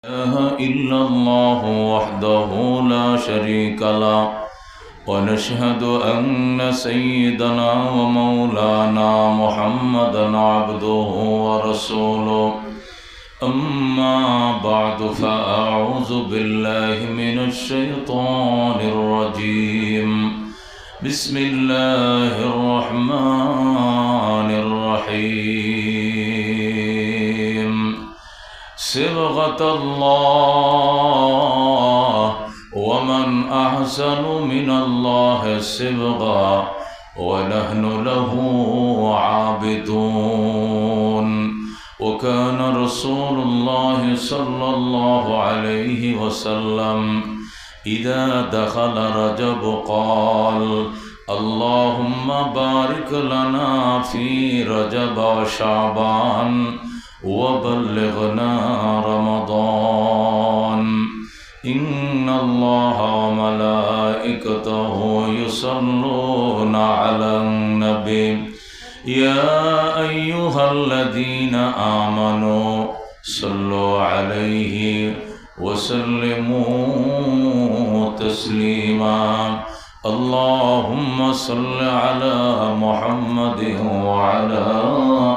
إله إلا الله وحده لا شريك له ونشهد أن سيدنا ومولانا محمدا عبده ورسوله أما بعد فأعوذ بالله من الشيطان الرجيم بسم الله الرحمن الرحيم صبغة الله ومن أحسن من الله صبغة ونحن له عابدون وكان رسول الله صلى الله عليه وسلم إذا دخل رجب قال اللهم بارك لنا في رجب وشعبان وبلغنا رمضان إن الله وملائكته يصلون على النبي يا أيها الذين آمنوا صلوا عليه وسلموا تسليما اللهم صل على محمد وعلى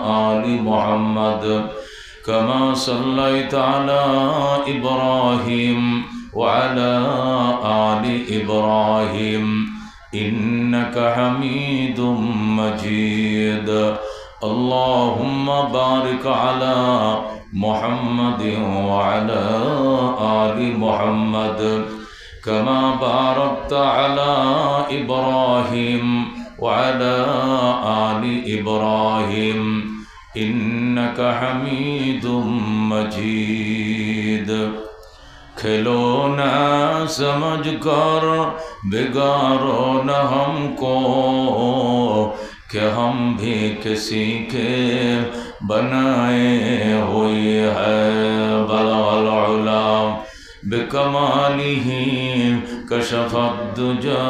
آل محمد كما صليت على إبراهيم وعلى آل إبراهيم إنك حميد مجيد اللهم بارك على محمد وعلى آل محمد كما باركت على إبراهيم وعلى آل إبراهيم إنك حميد مجيد खिलौना समझ कर बिगाड़ो न हमको कि हम भी किसी के बनाए हुए हैं बलाल उला बिकमालिही कशफद्दुजा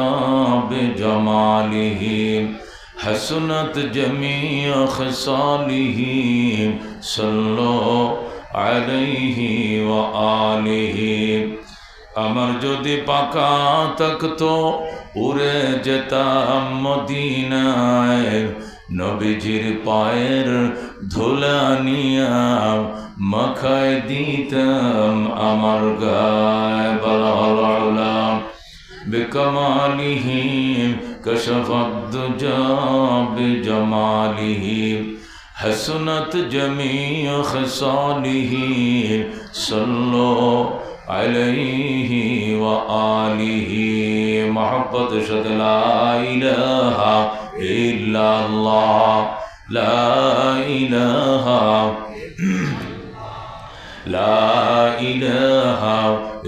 बिजमालिही हसनत जमीअ खसालिही सल्लो আলাইহি ওয়া আলিহি আমার যদি পাকা থাকতো উড়ে যেতাম মদিনায় নবীজির পায়ের ধুলা নিয়া মাখায় দিতাম আমার গায়ে বলা বিকমালিহি কশফদ্দুজা বিজমালিহি हसनत जमीअ खसालिही सल्लो अलैहि व आलिही मोहब्बत शद ला इलाहा इल्लल्लाह ला इलाहा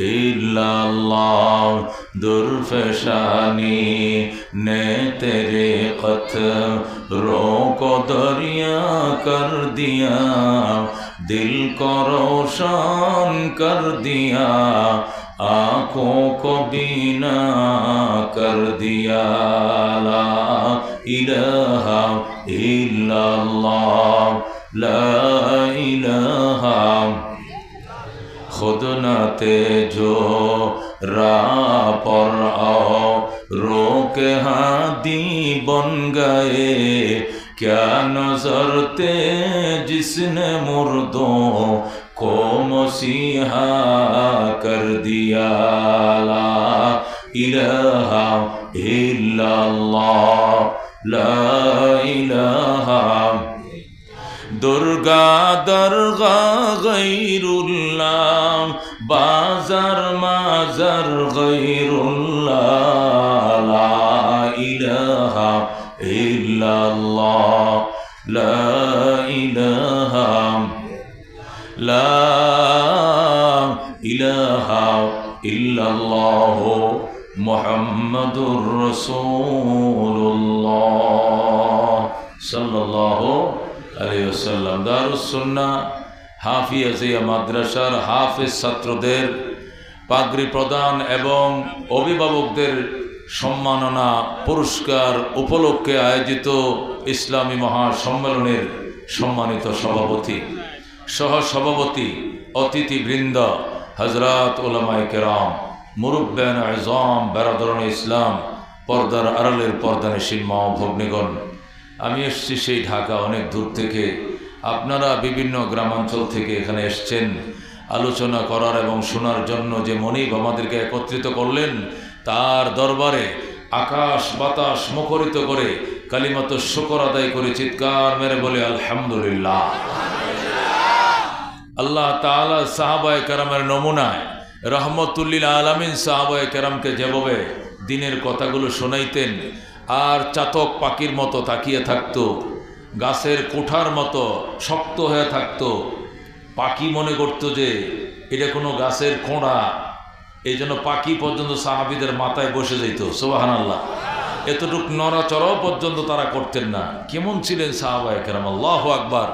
इल्लल्लाह दुर्फशानी ने तेरे कतरों को दरिया कर दिया दिल को रोशन कर दिया आँखों को बीना कर दिया ला इलाहा इल्लल्लाह ला इलाहा खुद न तेजो राह पर आओ रोके हादी बन गए क्या नजर थे जिसने मुर्दों को मसीहा कर दिया ला इलाहा इल्लल्लाह ला इलाहा दुर्गा दरगा गैरुल्लाह बाजार माजार गैरुल्लाह ला इलाहा इल्लल्लाह ला इलाहा इल्लल्लाह मुहम्मदुर रसूलुल्लाह सल्लल्लाहु अलैहि वसल्लम दारुस सुन्नाह হাফিজিয়া মাদ্রাসার হাফেজ ছাত্রদের পাগড়ি প্রদান এবং অভিভাবকদের সম্মাননা পুরস্কার উপলক্ষে আয়োজিত ইসলামী মহাসম্মেলনের সম্মানিত সভাপতি সহ সভাপতি অতিথিবৃন্দ হযরত উলামায়ে কেরাম, মুরব্বিয়ান আযম, বেরাদরান ইসলাম, পর্দার আড়ালের পর্দানশীল মা ও ভগ্নীগণ, আমি এসেছি সেই ঢাকা অনেক দূর থেকে। আপনারা বিভিন্ন গ্রামাঞ্চল থেকে এখানে এসছেন আলোচনা করার এবং শোনার জন্য। যে মনিব আমাদেরকে একত্রিত করলেন, তার দরবারে আকাশ বাতাস মুখরিত করে কালিমাত শুকর আদায় করে চিৎকার মেরে বলে আলহামদুলিল্লাহ। আল্লাহ তাআলা সাহাবায়ে কেরামের নমুনায় রহমতুল্লিল আলামিন সাহাবায়ে কেরামকে যেভাবে দিনের কথাগুলো শোনাইতেন, আর চাতক পাখির মতো তাকিয়ে থাকতো, গাছের কোঠার মতো শক্ত হয়ে থাকতো। পাখি মনে করতো যে এটা কোনো গাছের খোঁড়া, এই জন্য পাখি পর্যন্ত সাহাবীদের মাথায় বসে যেত। সুবহানাল্লাহ। এতটুক নড়াচড়াও পর্যন্ত তারা করতেন না। কেমন ছিলেন সাহাবায়ে কেরাম, আল্লাহু আকবার।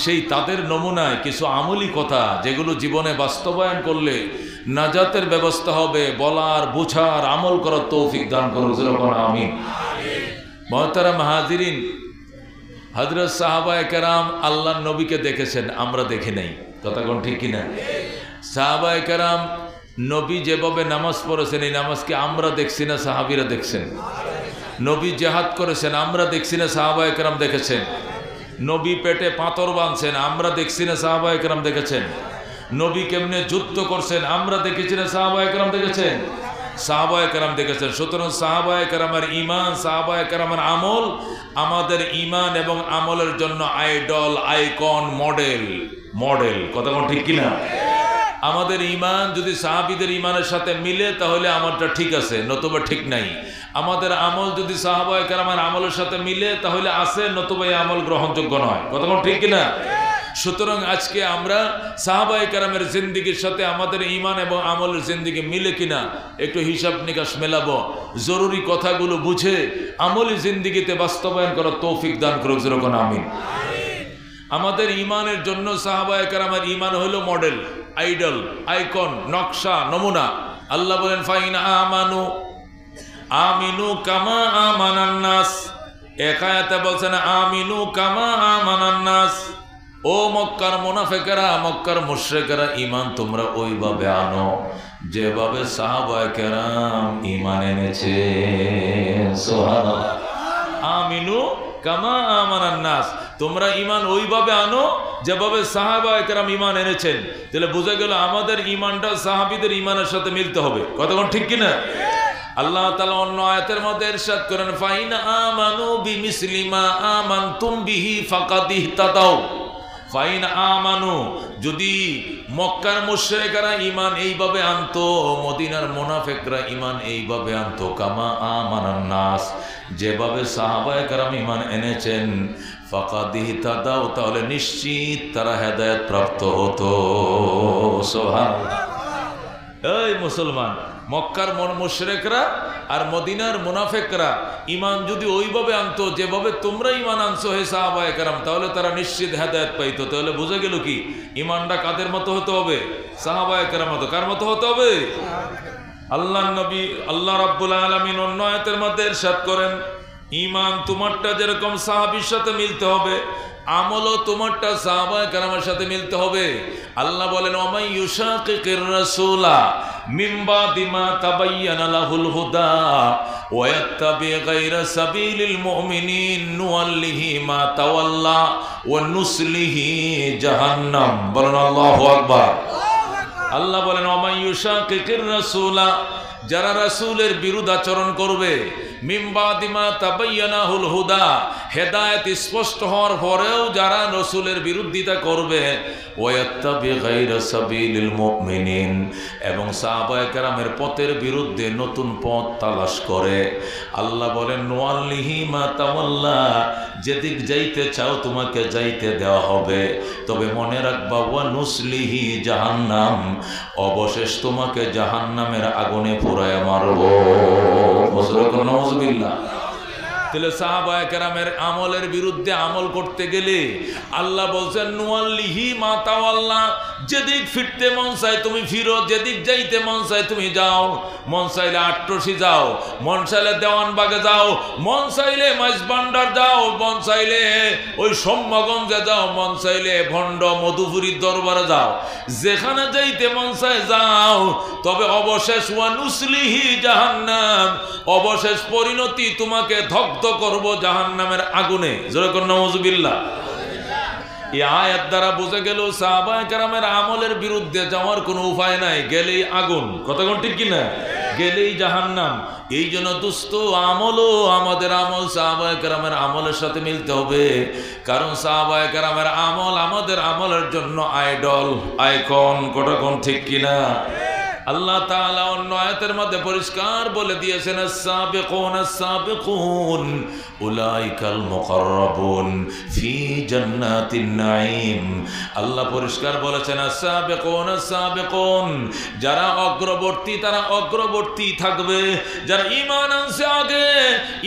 সেই তাদের নমুনায় কিছু আমলি কথা যেগুলো জীবনে বাস্তবায়ন করলে নাজাতের ব্যবস্থা হবে, বলার বুঝার আমল করার তৌফিক দান করুন আমিন। মুহতারাম হাজিরিন, হযরত সাহাবায়ে কেরাম আল্লাহর নবীকে দেখেছেন, আমরা দেখি নাই। কথা কোন ঠিক কিনা? সাহাবায়ে কেরাম নবী যেভাবে নামাজ পড়েছেন, এই নামাজকে আমরা দেখছি না সাহাবীরা দেখছেন? নবী জিহাদ করেছেন, আমরা দেখছি না সাহাবায়ে কেরাম দেখেছেন? নবী পেটে পাথর বাঁধছেন, আমরা দেখছি না সাহাবায়ে কেরাম দেখেছেন? নবী কেমনে যুদ্ধ করছেন, আমরা দেখেছি না সাহাবায়ে কেরাম দেখেছেন? সাহাবায়ে কেরাম দেখেছেন। সুতরাং সাহাবায়ে কেরামের ঈমান, সাহাবায়ে কেরামের আমল আমাদের ঈমান এবং আমলের জন্য আইডল, আইকন, মডেল। কথা কোন ঠিক কিনা? আমাদের ঈমান যদি সাহাবীদের ঈমানের সাথে মিলে তাহলে আমারটা ঠিক আছে, নতুবা ঠিক নাই। আমাদের আমল যদি সাহাবায়ে কেরামের আমলের সাথে মিলে তাহলে আছে, নতুবা এই আমল গ্রহণযোগ্য নয়। কথা কোন ঠিক কিনা? সুতরাং আজকে আমরা সাহাবায়ে কেরামের জিন্দেগির সাথে আমাদের ঈমান এবং আমলের জিন্দেগি মিলে কিনা একটু হিসাব নিকাশ মেলাবো। জরুরি কথাগুলো বুঝে আমলি জিন্দেগিতে বাস্তবায়ন করার তৌফিক দান করুক যেরকম আমিন। আমাদের ঈমানের জন্য সাহাবায়ে কেরামের ঈমান হলো মডেল, আইডল, আইকন, নকশা, নমুনা। আল্লাহ বলেন ফাইন আমিনু কামা আমানান নাস। এক আয়াতে বলছেন আমিনু কামা আমানান নাস। ও মক্কার মুনাফিকেরা, মক্কার মুশরিকেরা, ঈমান তোমরা ওইভাবে আনো যেভাবে সাহাবায়ে কেরাম ঈমান এনেছে। সুবহানাল্লাহ। আমিনু কামা আমানান নাস, তোমরা ঈমান ওইভাবে আনো যেভাবে সাহাবায়ে কেরাম ঈমান এনেছেন। তাহলে বোঝা গেল আমাদের ঈমানটা সাহাবীদের ঈমানের সাথে মিলতে হবে। কথা কোন ঠিক কিনা? আল্লাহ তাআলা অন্য আয়াতের মধ্যে ইরশাদ করেন ফাইন আমানু বিমিসলি মা আমানতুম বিহি ফাকাদ ইহতাদাউ। ফাইন আমানু, যদি মক্কার মুশরিকরা ঈমান এইভাবে আনতো, মদিনার মুনাফিকরা ঈমান এইভাবে আনতো, কামা আমানান নাস, যেভাবে সাহাবায়ে কেরাম ঈমান এনেছেন, ফাকাদ ইহতাদাউ, তাহলে নিশ্চিত তারা হেদায়েত প্রাপ্ত হতো। সুবহানাল্লাহ। এই মুসলমান, মক্কার মুশরিকরা আর মদিনার মুনাফিকরা ঈমান যদি ওইভাবে আনতো যেভাবে তোমরা ঈমান আনছো হে সাহাবায়ে কেরাম, তাহলে তারা নিশ্চিত হেদায়েত পাইতো। তাহলে বোঝা গেল কি ঈমানটা কাদের মতো হতে হবে? সাহাবায়ে কেরাম মতো। কার মতো হতে হবে? আল্লাহর নবী আল্লাহ রাব্বুল আলামিন অন্য আয়াতের মধ্যে ইরশাদ করেন ঈমান তোমারটা যেরকম সাহাবীর সাথে মিলতে হবে, আমলও তোমারটা সাহাবায়ে কেরামের সাথে মিলতে হবে। আল্লাহ বলেন ওমাই ইউশাকিকির রাসূলা মিন বাদি মা তাবায়্যানা লাহুল হুদা ওয়া ইয়াত্তাবি গায়রা সাবিলিল মুমিনিন নুওয়াল্লিহি মা তাওয়াল্লা ওয়া নুসলিহি জাহান্নাম। বলেন আল্লাহু আকবার। আল্লাহ বলেন ওমাই ইউশাকিকির রাসূলা, যারা রাসূলের বিরুদ্ধাচরণ করবে, মিন বাদি মা তাবায়্যানাহুল হুদা, হেদায়েত স্পষ্ট হওয়ার পরেও যারা রাসূলের বিরোধিতা করবে, ওয়ায়াত্তাবি গায়রা সাবিলিল মুমিনিন, এবং সাহাবায়ে কেরামের পথের বিরুদ্ধে নতুন পথ তালাশ করে, আল্লাহ বলেন নুওয়াল্লিহি মা তাওয়াল্লা, যেদিক যাইতে চাও তোমাকে যাইতে দেওয়া হবে, তবে মনে রাখবা ওয়া নুসলিহি জাহান্নাম, অবশেষ তোমাকে জাহান্নামের আগুনে পুড়ায় মারব। নাউযুবিল্লাহ। তাহলে সাহাবায়ে কেরামের আমলের বিরুদ্ধে আমল করতে গেলে আল্লাহ বলছেন নুয়াল্লিহি মা তাওয়াল্লা, যেদিক ফিরতে মন চায় তুমি ফিরো, যেদিক যাইতে মন চায় তুমি যাও। মন চাইলে আট্রসি যাও, মন চাইলে দেওয়ানবাগে যাও, মন চাইলে মাইজবান্ডার যাও, মন চাইলে ওই সম্যগঞ্জে যাও, মন চাইলে ভণ্ড মধুপুরীর দরবারে যাও, যেখানে যাইতে মন চায় যাও। তবে অবশেষ ওয়া নুসলিহি জাহান্নাম, অবশেষ পরিণতি তোমাকে দগ্ধ করব জাহান্নামের আগুনে। জোরে করুন নাউযুবিল্লাহ। এই আয়াত দ্বারা বোঝা গেল সাহাবায়ে কেরামের আমলের বিরুদ্ধে যাওয়ার কোনো উপায় নাই, গেলেই আগুন। কতক্ষণ ঠিক কিনা? গেলেই জাহান্নাম। এই জন্য দোস্ত, আমলও আমাদের আমল সাহাবায়ে কেরামের আমলের সাথে মিলতে হবে, কারণ সাহাবায়ে কেরামের আমল আমাদের আমলের জন্য আইডল, আইকন। কতক্ষণ ঠিক কিনা? আল্লাহ তাআলা অন্য আয়াতের মধ্যে পরিষ্কার বলে দিয়েছেন আস-সাবিকুন আস-সাবিকুন উলাইকাল মুকাররাবুন ফি জান্নাতিন নাঈম। আল্লাহ পরিষ্কার বলেছেন আস-সাবিকুন আস-সাবিকুন, যারা অগ্রবর্তী তারা অগ্রবর্তী থাকবে, যারা ঈমান আনছে আগে,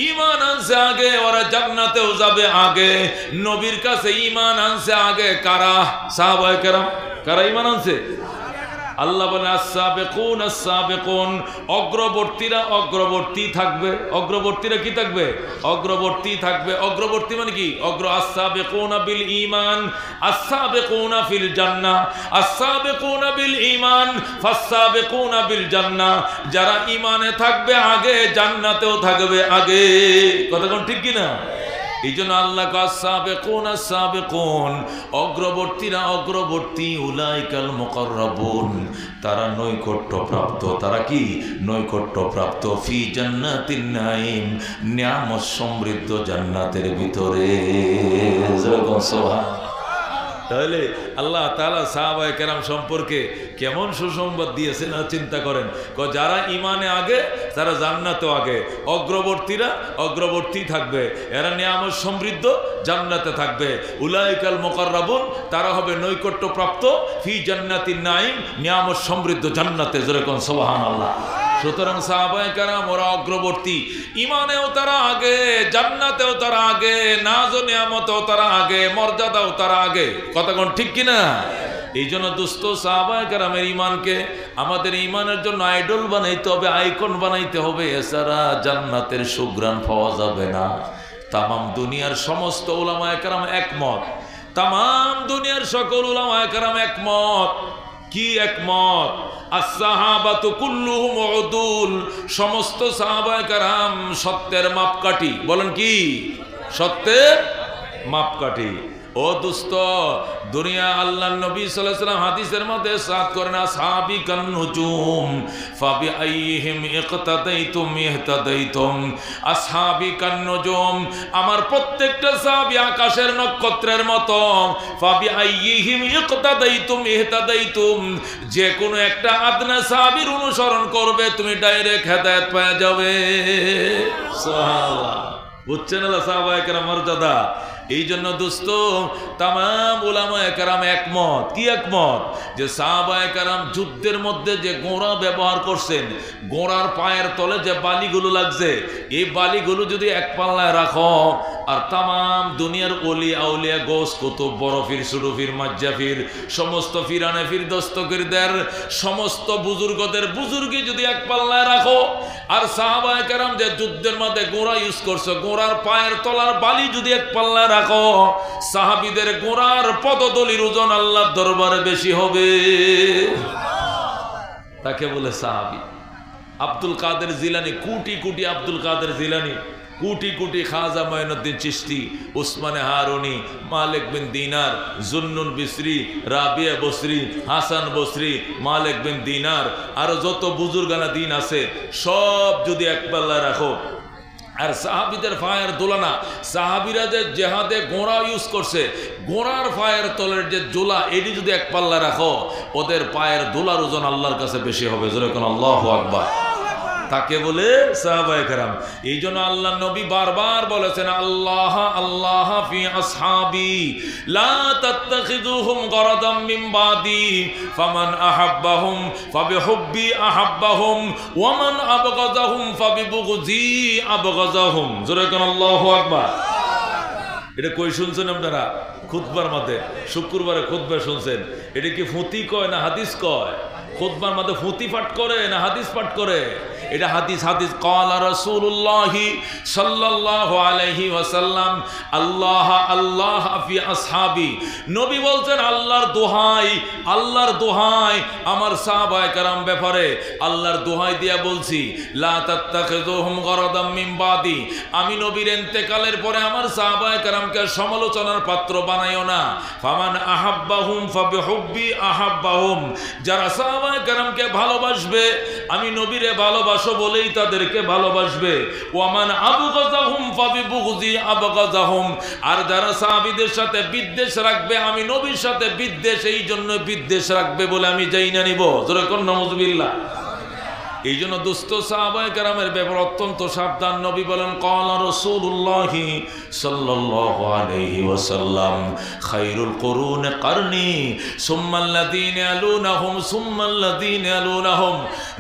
ঈমান আনছে আগে, ওরা জান্নাতেও যাবে আগে। নবীর কাছে ঈমান আনছে আগে কারা? সাহাবায়ে কেরাম। কারা ঈমান আনছে? আল্লাহ বলে আস-সাবিকুন আস-সাবিকুন, অগ্রবর্তীরা অগ্রবর্তী থাকবে। অগ্রবর্তীরা কি থাকবে? অগ্রবর্তী থাকবে। অগ্রবর্তী মানে কি? অগ্র আস-সাবিকুনা বিল ঈমান আস-সাবিকুনা ফিল জান্নাহ, আস-সাবিকুনা বিল ঈমান ফাস-সাবিকুনা বিল জান্নাহ। যারা ঈমানে থাকবে আগে, জান্নাতেও থাকবে আগে। কতক্ষণ ঠিক কি না? এই জন্য আল্লাহ আস-সাবিকুন আস-সাবিকুন, অগ্রবর্তীরা অগ্রবর্তী, উলাইকাল মুকাররাবুন, তারা নৈকট্য প্রাপ্ত। তারা কি? নৈকট্য প্রাপ্ত। ফি জান্নাতিন নাঈম, নিয়ামত সমৃদ্ধ জান্নাতের ভিতরে। সুবহানাল্লাহ। তাহলে আল্লাহ তাআলা সাহাবায়ে কেরাম সম্পর্কে কেমন সুসংবাদ দিয়েছেন আর চিন্তা করেন। যারা ঈমানে আগে তারা জান্নাতেও আগে, অগ্রবর্তীরা অগ্রবর্তী থাকবে, এরা নিয়ামত সমৃদ্ধ জান্নাতে থাকবে। উলাইকাল মুকাররাবুন, তারা হবে নৈকট্য প্রাপ্ত, ফি জান্নাতিন নাঈম, নিয়ামত সমৃদ্ধ জান্নাতে। জোরে কোন সুবহানাল্লাহ। সুতরাং সাহাবায়ে কেরাম ওরা অগ্রবর্তী, ঈমানেও তারা আগে, জান্নাতেও তারা আগে, নাজ ও নিয়ামতেও তারা আগে, মর্যাদাও তারা আগে। কতক্ষণ ঠিক কিনা? এই জন্য দোস্ত, সাহাবায়ে কেরামের ঈমানকে আমাদের ঈমানের জন্য আইডল বানাইতে হবে, আইকন বানাইতে হবে, এছাড়া জান্নাতের সুঘ্রাণ পাওয়া যাবে না। তামাম দুনিয়ার সমস্ত উলামায়ে কেরাম একমত, তামাম দুনিয়ার সকল উলামায়ে কেরাম একমত। কি একমত? as-sahabatu kulluhum udul, সমস্ত সাহাবায়ে কেরাম সত্যের মাপকাঠি। বলেন কি? সত্যের মাপকাঠি। ও দোস্ত, দুনিয়া আল্লাহর নবী সাল্লাল্লাহু আলাইহি ওয়াসাল্লাম হাদিসের মধ্যে সাত করেন আসহাবি কান নুজুম ফাবিআইহিম ইকতাদাইতুম ইহতাদাইতুম। আসহাবি কান নুজুম, আমার প্রত্যেকটা সাহাবী আকাশের নক্ষত্রের মতো। ফাবিআইহিম ইকতাদাইতুম ইহতাদাইতুম, যে কোনো একটা আদনা সাহাবীর অনুসরণ করবে তুমি ডাইরেক্ট হেদায়েত পেয়ে যাবে। সুবহানাল্লাহ। বুঝছেন না সাহাবায়ে কেরাম মর্যাদা? এই জন্য দোস্ত, তামাম উলামায়ে কেরাম একমত। কি একমত? যে সাহাবায়ে কেরাম যুদ্ধের মধ্যে যে গোড়া ব্যবহার করছেন, গোড়ার পায়ের তলে যে বালিগুলো লাগছে, এই বালিগুলো যদি এক পাল্লায় রাখো, আর তামাম দুনিয়ার ওলি আউলিয়া গোস কুতুব বড় ফির ছোট ফির মাজ্জা ফির সমস্ত ফিরানে ফির দস্তগীরদের সমস্ত বুজুর্গদের বুজুর্গি যদি এক পাল্লায় রাখো, আর সাহাবায়ে কেরাম যে যুদ্ধের মধ্যে গোড়া ইউজ করছে, গোড়ার পায়ের তলার বালি যদি এক পাল্লায় রাখো, সাহাবীদের গোড়ার পদতলির ওজন আল্লাহর দরবারে বেশি হবে। তাকে বলে সাহাবী। আব্দুল কাদের জিলানী, কোটি কোটি আব্দুল কাদের জিলানী, কোটি কোটি খাজা মঈনুদ্দিন চিশতি, উসমানে হারুনি, মালিক বিন দিনার, জুন্নুন বিসরি, রাবিয়া বসরি, হাসান বসরি, মালিক বিন দিনার, আরো যত বুজুর্গানা দিন আছে সব যদি এক পাল্লায় রাখো, আর সাহাবীদের ফায়ের দোলানা, সাহাবীরা যে জেহাদে গোড়া ইউজ করছে, গোড়ার ফায়ের তলের যে জোলা, এটি যদি এক পাল্লা রাখো, ওদের পায়ের দোলার ওজন আল্লাহর কাছে বেশি হবে। জোরে কোন আল্লাহু আকবার। তাকে বলে সাহাবায়ে কেরাম। এই জন্য আল্লাহ নবী বারবার বলেছেন, আল্লাহ আল্লাহ ফি আসহাবি লা তাত্তাখিযুহুম গরাদাম মিন বাদি ফামান আহাব্বাহুম ফাবিহুব্বি আহাব্বাহুম ওয়া মান আবগাযাহুম ফাবিবুগযি আবগাযাহুম। জোরে কোন আল্লাহু আকবার। এটা কই শুনছেন আপনারা? খুতবার মধ্যে, শুক্রবারে খুতবা শুনছেন। এটা কি ফুতি কয় না হাদিস কয়? খুতবার মধ্যে ফুতি পাঠ করে না হাদিস পাঠ করে? এটা হাদিস। হাদিস ক্বালা রাসূলুল্লাহ সাল্লাল্লাহু আলাইহি ওয়াসাল্লাম আল্লাহ আল্লাহ ফি আসহাবি। নবী বলছেন, আল্লাহর দোহাই, আল্লাহর দোহাই আমার সাহাবায়ে কেরাম ব্যাপারে আল্লাহর দোহাই দিয়া বলছি, লা তাত্তাখিযুহুম গরাদাম মিন বাদি। আমি নবীর ইন্তেকালের পরে আমার সাহাবায়ে কেরামকে সমালোচনার পাত্র বানাইও না। ফামান আহাব্বাহুম ফাবিহুব্বি আহাব্বাহুম। যারা সাহাবায়ে কেরামকে ভালোবাসবে, আমি নবীরে ভালোবাসো বলেই তাদেরকে ভালোবাসবে। ওয়ামান আবগাযাহুম ফাবিবুগযি আবগাযাহুম। আর যারা সাহাবীদের সাথে বিদ্বেষ রাখবে, আমি নবীর সাথে বিদ্বেষ এই জন্য বিদ্বেষ রাখবে বলে আমি যাই না নিব। জোরে কোন নাউযুবিল্লাহ। এই জন্য দুস্থ সাহাবায়ে কেরামের ব্যাপারে অত্যন্ত সাবধান। নবী বলেন, ক্বালা রাসূলুল্লাহ সাল্লাল্লাহু আলাইহি ওয়াসাল্লাম খায়রুল কুরুনি কারনি সুম্মাল্লাযীনা ইয়ালুনাহুম সুম্মাল্লাযীনা ইয়ালুনাহুম।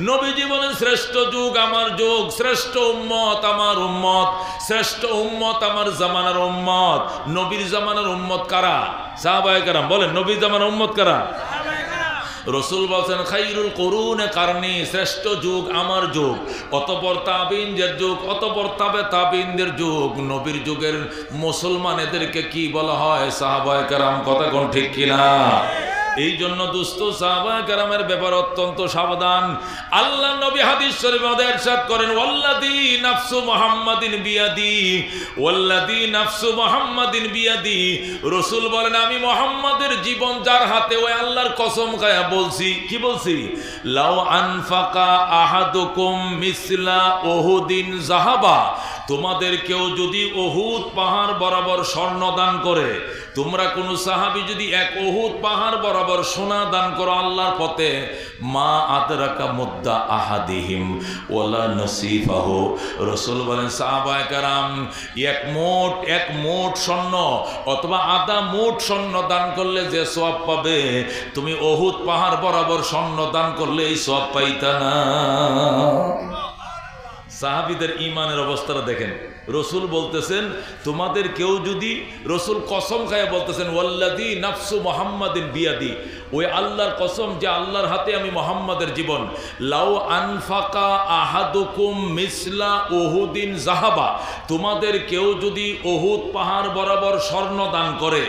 নবীজি বলেন, শ্রেষ্ঠ যুগ আমার যুগ, শ্রেষ্ঠ উম্মত আমার উম্মত, শ্রেষ্ঠ উম্মত আমার জামানার উম্মত। নবীর জামানার উম্মত কারা? সাহাবায়ে কেরাম। বলেন, নবীর জামানার উম্মত কারা? রসুল বলছেন, খায়রুল কুরুনে কারনি, শ্রেষ্ঠ যুগ আমার যুগ। অতঃপর তাবিনদের যুগ, অতঃপর তাবে তাবিনদের যুগ। নবীর যুগের মুসলমান এদেরকে কি বলা হয়? সাহাবায়ে কেরাম। কথা কোন ঠিক কিনা? এই জন্য দুস্থ সাহাবায়ে কেরামের ব্যাপারে অত্যন্ত সাবধান। আল্লাহ নবী হাদিস শরীফে ইরশাদ করেন, ওয়াল্লাযী নাফসু মুহাম্মাদিন বিয়াদি, ওয়াল্লাযী নাফসু মুহাম্মাদিন বিয়াদি। রাসূল বলেন, আমি মুহাম্মাদের জীবন যার হাতে, ওই আল্লাহর কসম খায়া বলছি। কি বলছি? লাউ আনফাকা আহাদুকুম মিসলা উহুদিন যাহাবা। তোমাদের কেউ যদি উহুদ পাহাড় বরাবর স্বর্ণ দান করে, তোমরা কোন সাহাবী যদি এক উহুদ পাহাড় বরাবর সোনা দান করো আল্লাহর পথে, মা আদরাকা মুদ্দা আহাদিহিম ওয়ালা নসিফাহু। রাসূল বলেন, সাহাবায়ে কেরাম এক মোট স্বর্ণ অথবা আধা মোট স্বর্ণ দান করলে যে সওয়াব পাবে, তুমি উহুদ পাহাড় বরাবর স্বর্ণ দান করলে এই সওয়াব পাইতা না। সাহাবীদের ঈমানের অবস্থাটা দেখেন। রসুল বলতেছেন, তোমাদের কেউ যদি, রসুল কসম খায় বলতেছেন, ওয়াল্লাযী নাফসু মুহাম্মাদিন বিয়াদি, ওই আল্লাহর কসম যে আল্লাহর হাতে আমি মুহাম্মাদের জীবন। লাউ আনফাকা আহাদুকুম মিসলা উহুদিন যাহাবা। তোমাদের কেউ যদি উহুদ পাহাড় বরাবর স্বর্ণ দান করে,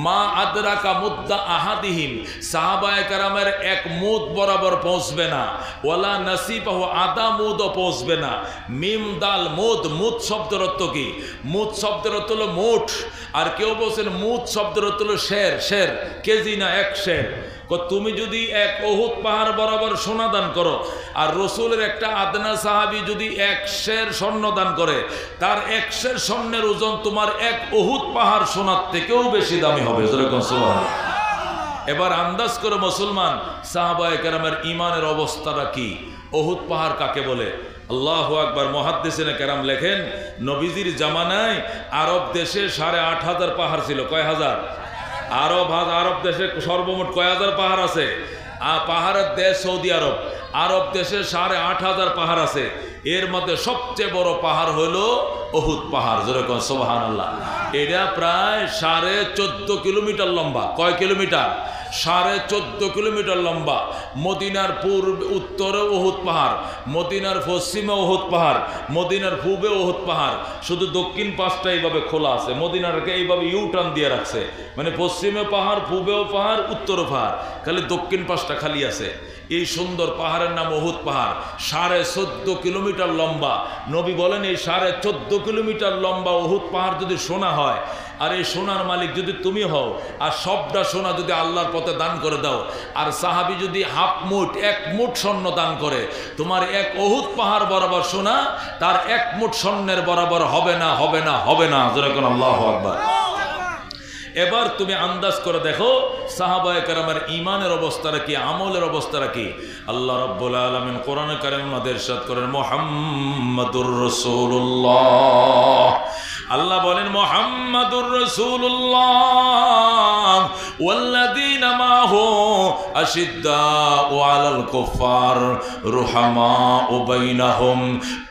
মা আদরাকা মুদ্দা আহাদিহিম, সাহাবায়ে কেরামের এক মুদ বরাবর পৌঁছবে না। ওয়ালা নাসিফাহু, আধা মুদও পৌঁছবে না। মিম দাল মুদ, মুদ শব্দের অর্থ কি? মুদ শব্দের অর্থ হলো মোট। আর কেউ বলছেন মুদ শব্দের অর্থ হলো শের, শের কেজি না, এক শের। তুমি যদি এক উহুদ পাহাড় বরাবর সোনা দান করো, আর রসুলের একটা আদনা সাহাবী যদি এক শের স্বর্ণ দান করে, তার এক শের স্বর্ণের ওজন তোমার এক উহুদ পাহাড় সোনার থেকেও বেশি দামি হবে। সুবহানাল্লাহ। এবার আন্দাজ করে মুসলমান সাহাবায়ে কেরামের ঈমানের অবস্থাটা কি? উহুদ পাহাড় কাকে বলে? আল্লাহু আকবার। মুহাদ্দিসিনে কেরাম লেখেন, নবীজির জামানায় আরব দেশে 8,500 পাহাড় ছিল। কয় হাজার? আরব দেশে সর্বমোট কয় হাজার পাহাড় আছে? পাহাড়ের দেশ সৌদি আরব। আরব দেশে 8,500 পাহাড় আছে। এর মধ্যে সবচেয়ে বড় পাহাড় হলো উহুদ পাহাড়। যেরকম সুবহানাল্লাহ। এটা প্রায় 14.5 কিলোমিটার লম্বা। কয় কিলোমিটার? 14.5 কিলোমিটার লম্বা। মদিনার উত্তরে উহুদ পাহাড়, মদিনার পশ্চিমে উহুদ পাহাড়, মদিনার পূবে উহুদ পাহাড়। শুধু দক্ষিণ পাশটা এইভাবে খোলা আছে। মদিনারকে এইভাবে ইউটার্ন দিয়ে রাখছে, মানে পশ্চিমে পাহাড়, পূবেও পাহাড়, উত্তরে পাহাড়, খালি দক্ষিণ পাশটা খালি আছে। এই সুন্দর পাহাড়ের নাম উহুদ পাহাড়। 14.5 কিলোমিটার লম্বা। নবী বলেন, এই 14.5 কিলোমিটার লম্বা উহুদ পাহাড় যদি সোনা হয়, আর এই সোনার মালিক যদি তুমি হও, আর সবটা সোনা যদি আল্লাহর পথে দান করে দাও, আর সাহাবী যদি এক মুঠ স্বর্ণ দান করে, তোমার এক উহুদ পাহাড় বরাবর সোনা তার এক মুঠ স্বর্ণের বরাবর হবে না, হবে না, হবে না। যেরকম আল্লাহু আকবার। এবার তুমি আন্দাজ করে দেখো, সাহাবায়ে কেরামের ঈমানের অবস্থাটা কি, আমলের অবস্থাটা কি? আল্লাহ রাব্বুল আলামিন কোরআনে কারীমে আমাদের ইরশাদ করেন মুহাম্মাদুর রাসূলুল্লাহ। আল্লাহ বলেন মুহাম্মাদুর রাসূলুল্লাহ ওয়াল্লাযীনা মাহু আশিদ্দাউ আলাল কুফার রুহামাউ বাইনাহুম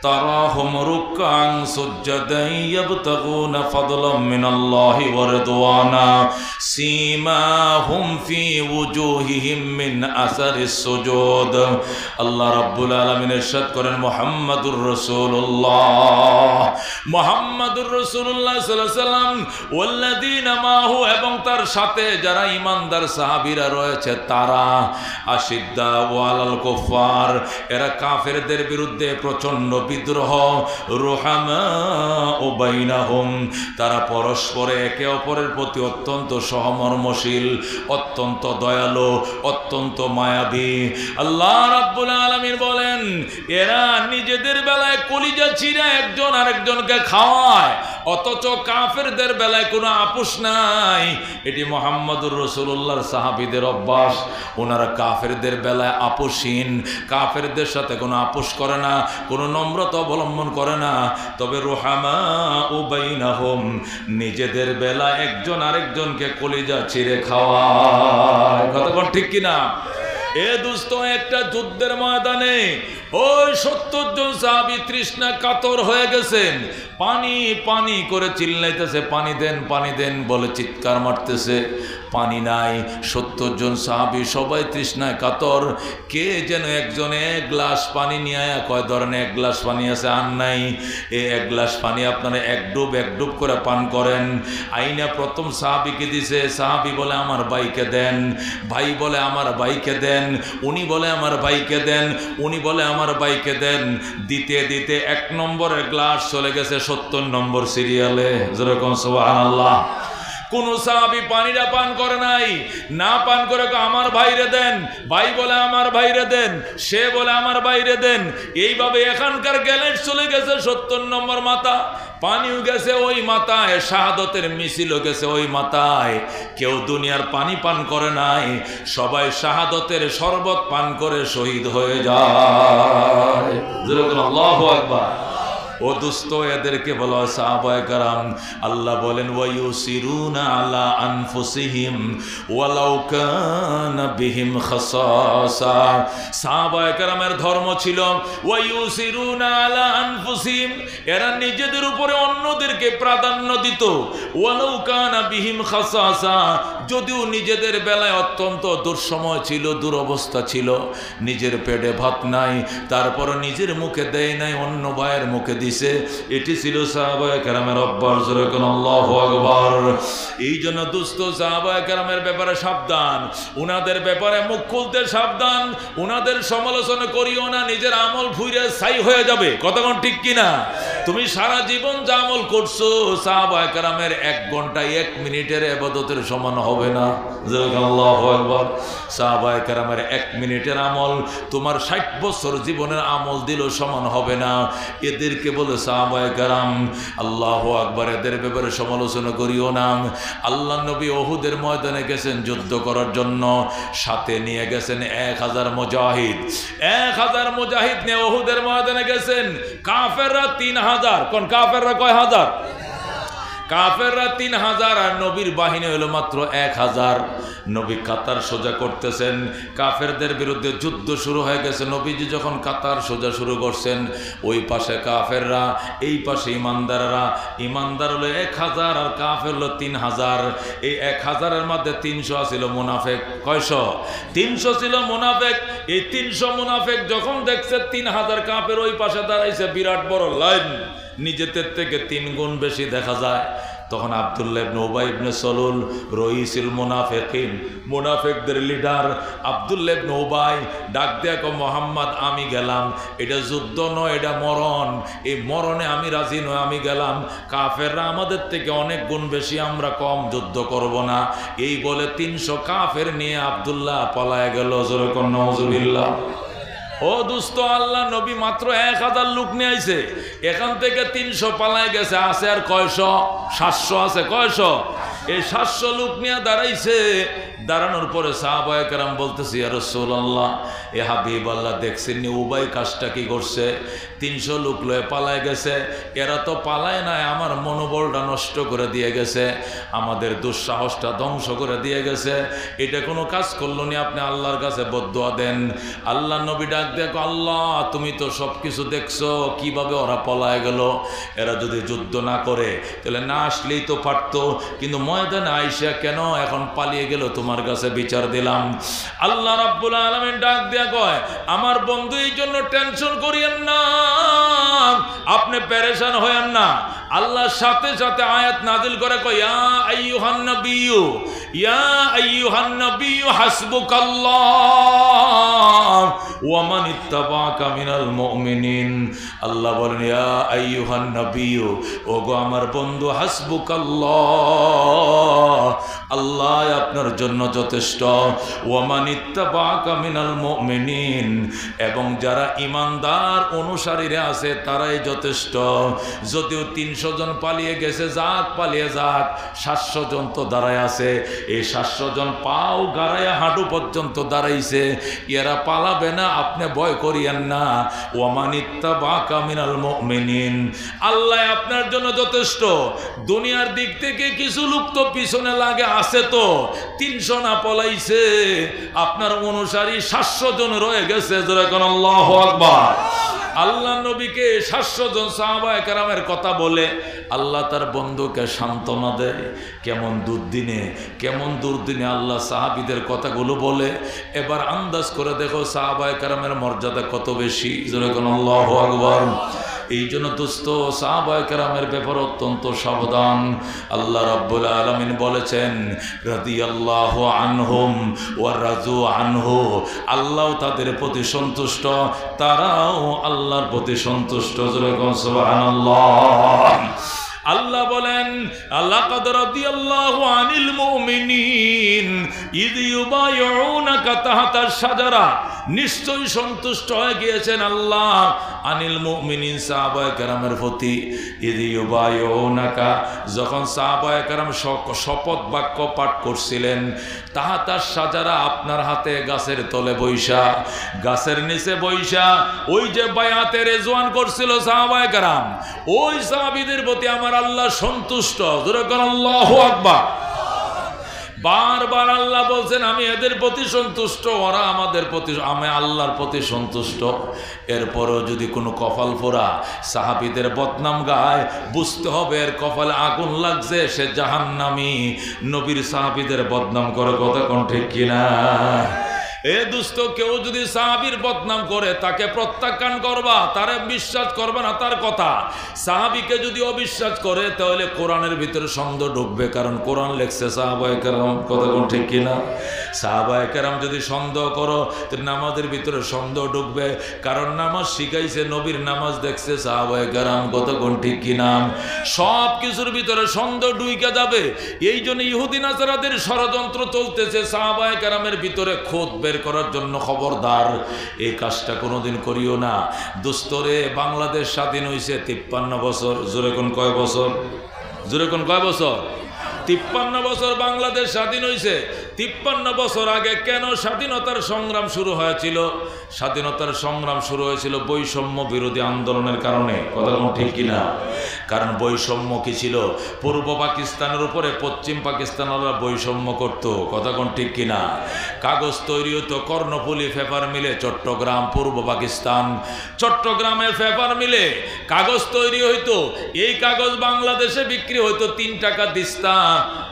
তারাহুম রুকআন সুজদান ইয়াবতাগুনা ফাদলাম মিনাল্লাহি ওয়া রিদওয়ানা সীমাহুম ফি ওয়ুজুহিহিম মিন আসারিস সুজুদ। আল্লাহ রাব্বুল আলামিন ইরশাদ করেন মুহাম্মাদুর রাসূলুল্লাহ, মুহাম্মাদুর রাসূলুল্লাহ সাল্লাল্লাহু আলাইহি সাল্লাম ওয়াল্লাযীনা মাহু, এবং তার সাথে যারা ঈমানদার সাহাবীরা রয়েছে তারা আশিদ্দাউ আলাল কুফার, এরা কাফেরদের বিরুদ্ধে প্রচন্ড বিদ্রোহ, রুহামাউ বাইনাহুম, তারা পরস্পরে একে অপরের প্রতি অত্যন্ত সহমর্মশীল, অত্যন্ত দয়ালু, অত্যন্ত মায়াবী। আল্লাহ রাব্বুল আলামিন বলেন এরা নিজেদের বেলায় কলিজা চিরা একজন আরেকজনকে খাওয়ায়, অথচ কাফেরদের বেলায় কোনো আপোষ নাই। এটি মুহাম্মদুর রাসূলুল্লাহর সাহাবীদের অভ্যাস। ওনারা কাফেরদের বেলায় আপোষহীন, কাফেরদের সাথে কোনো আপোষ করে না, কোনো নম্রতা অবলম্বন করে না। তবে রুহামাউ বাইনাহুম, নিজেদের বেলায় একজন আরেকজনকে কলিজা ছিঁড়ে খাওয়ায়। কতক্ষণ ঠিক কিনা? এ দোস্ত, একটা যুদ্ধের ময়দানে ওই ৭০ জন সাহাবী তৃষ্ণা কাতর হয়ে গেছেন, পানি পানি করে চিল্লাইতেছে, পানি দেন পানি দেন বলে চিৎকার মারতেছে, পানি নাই। ৭০ জন সাহাবী সবাই তৃষ্ণায় কাতর। কে যেন একজন এক গ্লাস পানি নিয়ে আয়া কয় ধরেন এক গ্লাস পানি আছে, আর নাই। এক গ্লাস পানি আপনারা এক ডুব করে পান করেন। আইনা প্রথম সাহাবীকে দিছে, সাহাবী বলে আমার ভাইকে দেন, ভাই বলে আমার ভাইকে দেন, উনি বলে আমার ভাইকে দেন, উনি বলে আমার ভাইকে দেন। দিতে দিতে ১ নম্বরের গ্লাস চলে গেছে ৭০ নম্বর সিরিয়ালে। যেরকম সুবহানাল্লাহ। কোন সাহাবী পানিটা পান করে নাই, না পান করে আমার ভাইরে দেন, ভাই বলে আমার ভাইরে দেন, সে বলে আমার ভাইরে দেন। এইভাবে এখানকার গ্যালেট চলে গেছে ৭০ নম্বর মাথা, পানিও গেছে ওই মাথায়, শাহাদতের মিছিলও গেছে ওই মাথায়। কেউ দুনিয়ার পানি পান করে নাই, সবাই শাহাদতের শরবত পান করে শহীদ হয়ে যায়। আল্লাহু আকবার। ও দোস্ত, এদেরকে বলা হয় সাহাবায়ে কেরাম। আল্লাহ বলেন ওয়ায়ুসিরুনা আলা আনফুসিহিম ওয়ালাউ কানা বিহিম খাসাসা। সাহাবায়ে কেরামের ধর্ম ছিল ওয়ায়ুসিরুনা আলা আনফুসিহিম, এরা নিজেদের উপরে অন্যদেরকে প্রাধান্য দিত। ওয়ালাউ কানা বিহিম খাসাসা, যদিও নিজেদের বেলায় অত্যন্ত দুঃসময় ছিল, দুরবস্থা ছিল, নিজের পেটে ভাত নাই, তারপর নিজের মুখে দেয় নাই, অন্য ভাইয়ের মুখে দিছে। এটি ছিল সাহাবায়ে কেরামের অভ্যাস। আল্লাহু আকবার। এই জন্য দুস্থ সাহাবায়ে কেরামের ব্যাপারে সাবধান, উনাদের ব্যাপারে মুখ খুলতে সাবধান, উনাদের সমালোচনা করিও না, নিজের আমল ভুইরে ছাই হয়ে যাবে। কতক্ষণ ঠিক কিনা? তুমি সারা জীবন যা আমল করছো সাহাবায়ে কেরামের 1 ঘন্টায় 1 মিনিটের ইবাদতের সমান হবে না। আল্লাহু আকবার। সাহাবায়ে কেরামের 1 মিনিটের আমল তোমার 60 বছর জীবনের আমল দিলেও সমান হবে না। এদেরকে বলে সাহাবায়ে কেরাম। আল্লাহু আকবার। এদের ব্যাপারে সমালোচনা করিও না। আল্লাহ নবী উহুদের ময়দানে গেছেন যুদ্ধ করার জন্য, সাথে নিয়ে গেছেন 1000 মুজাহিদ। 1000 মুজাহিদ নিয়ে উহুদের ময়দানে গেছেন। কাফেররা 3000। কোন কাফেররা কয় হাজার? কাফেররা 3000 আর নবীর বাহিনী হলো মাত্র 1000। নবী কাতার সোজা করতেছেন, কাফেরদের বিরুদ্ধে যুদ্ধ শুরু হয়ে গেছে। নবীজি যখন কাতার সোজা শুরু করছেন, ওই পাশে কাফেররা, এই পাশে ইমানদাররা। ইমানদার হলো 1000 আর কাফের হলো 3000। এই 1000-এর মধ্যে 300 ছিল মুনাফেক। কয়শো? 300 ছিল মুনাফেক। এই 300 মুনাফেক যখন দেখছে 3000 কাফের ওই পাশে দাঁড়াইছে, বিরাট বড় লাইন, নিজেদের থেকে 3 গুণ বেশি দেখা যায়, তখন আব্দুল্লাহ ইবনে উবাই ইবনে সলুল রইসুল মুনাফিকিন, মুনাফিকদের লিডার আব্দুল্লাহ ইবনে উবাই ডাক দেয়া কো মোহাম্মদ আমি গেলাম, এটা যুদ্ধ নয়, এটা মরণ, এই মরণে আমি রাজি নয়, আমি গেলাম, কাফেররা আমাদের থেকে অনেক গুণ বেশি, আমরা কম, যুদ্ধ করব না। এই বলে 300 কাফের নিয়ে আব্দুল্লাহ পলায় গেল। জোরে কোন নাউজুবিল্লাহ। ও দুস্থ, আল্লাহ নবী মাত্র 1000 লোক নিয়ে আইছে, এখান থেকে 300 পালায় গেছে, আছে আর কয়শো? 700 আছে। কয়শো? এই 700 লোক নিয়ে দাঁড়াইছে, দাঁড়ানোর পরে সাহাবায়ে কেরাম বলতেছে, ইয়া রাসূলুল্লাহ, এ হাবিব আল্লাহ, দেখছেননি উবাই কাজটা কি করছে? 300 লোক লয়ে পালায় গেছে। এরা তো পালায় নাই, আমার মনোবলটা নষ্ট করে দিয়ে গেছে, আমাদের দুঃসাহসটা ধ্বংস করে দিয়ে গেছে। এটা কোনো কাজ করলো নি, আপনি আল্লাহর কাছে বদদুয়া দেন। আল্লাহ নবী ডাক দেখো, আল্লাহ তুমি তো সব কিছু দেখছো, কিভাবে ওরা পলায় গেল। এরা যদি যুদ্ধ না করে তাহলে না আসলেই তো পারতো, কিন্তু ময়দানে আইসা কেন এখন পালিয়ে গেল, তোমার কাছে বিচার দিলাম। আল্লাহ রাব্বুল আলামিন ডাক দিয়া কয়, আমার বন্ধু এই জন্য টেনশন করিয়েন না, আপনি পেরেশান হয়েন না। আল্লাহ সাথে সাথে আয়াত নাজিল করে কয়, ইয়া আইয়ুহান নাবিয়্যু, ইয়া আইয়ুহান নাবিয়্যু হাসবুকাল্লাহ ওয়া মান ইত্তাবাআকা মিনাল মুমিনিন। আল্লাহ বলেন, ইয়া আইয়ুহান নাবিয়্যু, ওগো আমার বন্ধু, হাসবুকাল্লাহ, আল্লাহ আপনার জন্য যথেষ্ট। ওয়া মান ইত্তাবাআকা মিনাল মুমিনিন, এবং যারা ঈমানদার অনুসারীরা আছে তারাই যথেষ্ট। যদিও 300 জন পালিয়ে গেছে, যাক পালিয়ে যাক, 700 জন তো দাঁড়ায় আছে। এই 700 জন পাও গাড়াইয়া হাঁটু পর্যন্ত দাঁড়াইছে, এরা পালাবে না, আপনি ভয় করিয়েন না। ওয়া মান ইত্তাবাআকা মিনাল মুমিনিন, আল্লাহ আপনার জন্য যথেষ্ট। দুনিয়ার দিক থেকে কিছু লোক তো পিছনে লাগে আছে, তো 300 না পলাইছে, আপনার অনুসারী 700 জন রয়ে গেছে। যেরকম আল্লাহু আকবার। আল্লাহ নবীকে 700 জন সাহাবায়ে কেরামের কথা বলে আল্লাহ তার বন্ধুকে সান্ত্বনা দেয়। কেমন দুর্দিনে আল্লাহ সাহাবীদের কথাগুলো বলে। এবার আন্দাজ করে দেখো সাহাবায়ে কেরামের মর্যাদা কত বেশি। যেরকম আল্লাহু আকবার। এই জন্য দোস্ত, সাহাবায়ে কেরামের ব্যাপারে অত্যন্ত সাবধান। আল্লাহ রাব্বুল আলামিন বলেছেন, রাদিয়াল্লাহু আনহুম ওয়া রাজু আনহু, আল্লাহ তাদের প্রতি সন্তুষ্ট, তারাও আল্লাহর প্রতি সন্তুষ্ট। যেরকম সুবহানাল্লাহ। আল্লাহ বলেন, লাকাদ রাদিয়াল্লাহু আনিল মুমিনিন ইয ইউবাইউনাকা তাহতাশ শাজারা, নিশ্চয়ই সন্তুষ্ট হয়ে গিয়েছেন আল্লাহ আনিল মুমিনিন, সাহাবায়ে কেরামের প্রতি। ইয ইউবাইউনাকা, যখন সাহাবায়ে কেরাম শপথ বাক্য পাঠ করছিলেন, তাহতাশ শাজারা, আপনার হাতে গাছের তলে বৈশা, গাছের নিচে বৈশা, ওই যে বায়াতে রেজওয়ান করছিল সাহাবায়ে কেরাম, ওই সাহাবীদের প্রতি আমার আল্লাহ সন্তুষ্ট। যেরকম আল্লাহু আকবার। বারবার আল্লাহ বলছেন, আমি এদের প্রতি সন্তুষ্ট, ওরা আমাদের প্রতি, আমি আল্লাহর প্রতি সন্তুষ্ট। এরপরও যদি কোনো কপাল ফোড়া সাহাবীদের বদনাম গায়, বুঝতে হবে এর কপালে আগুন লাগছে, সে জাহান্নামী। নবীর সাহাবীদের বদনাম করে, কথা কোন ঠিক কিনা? এ দুস্থ, কেউ যদি সাহাবীর বদনাম করে তাকে প্রত্যাখ্যান করবা, তারে বিশ্বাস করবে না তার কথা। সাহাবীকে যদি অবিশ্বাস করে তাহলে কোরআনের ভিতরে সন্দেহ ঢুকবে, কারণ কোরআন লেখছে সাহাবায়ে কেরাম, কথা কোন ঠিক কিনা? সাহাবায়ে কেরাম যদি সন্দেহ করো তো নামাজের ভিতরে সন্দেহ ঢুকবে, কারণ নামাজ শিখাইছে, নবীর নামাজ দেখছে সাহাবায়ে কেরাম, কথা কোন ঠিক কিনা? সব কিছুর ভিতরে সন্দেহ ঢুকে যাবে। এই জন্য ইহুদি নাসারাদের ষড়যন্ত্র চলতেছে সাহাবায়ে কেরামের ভিতরে খোদ বের করার জন্য। খবরদার, এই কাজটা কোনোদিন করিও না। দোস্তরে, বাংলাদেশ স্বাধীন হয়েছে 53 বছর। জোরে কোন কয় বছর? জোরে কোন কয় বছর? 53 বছর বাংলাদেশ স্বাধীন হয়েছে। 53 বছর আগে কেন স্বাধীনতার সংগ্রাম শুরু হয়েছিল? স্বাধীনতার সংগ্রাম শুরু হয়েছিল বৈষম্য বিরোধী আন্দোলনের কারণে, কথা কোন ঠিক কিনা? কারণ বৈষম্য কি ছিল? পূর্ব পাকিস্তানের উপরে পশ্চিম পাকিস্তানরা বৈষম্য করত, কথা কোন ঠিক কিনা? কাগজ তৈরি হতো কর্ণফুলী পেপার মিলে, চট্টগ্রাম, পূর্ব পাকিস্তান। চট্টগ্রামের পেপার মিলে কাগজ তৈরি হইতো। এই কাগজ বাংলাদেশে বিক্রি হইতো 3 টাকা দিস্তা,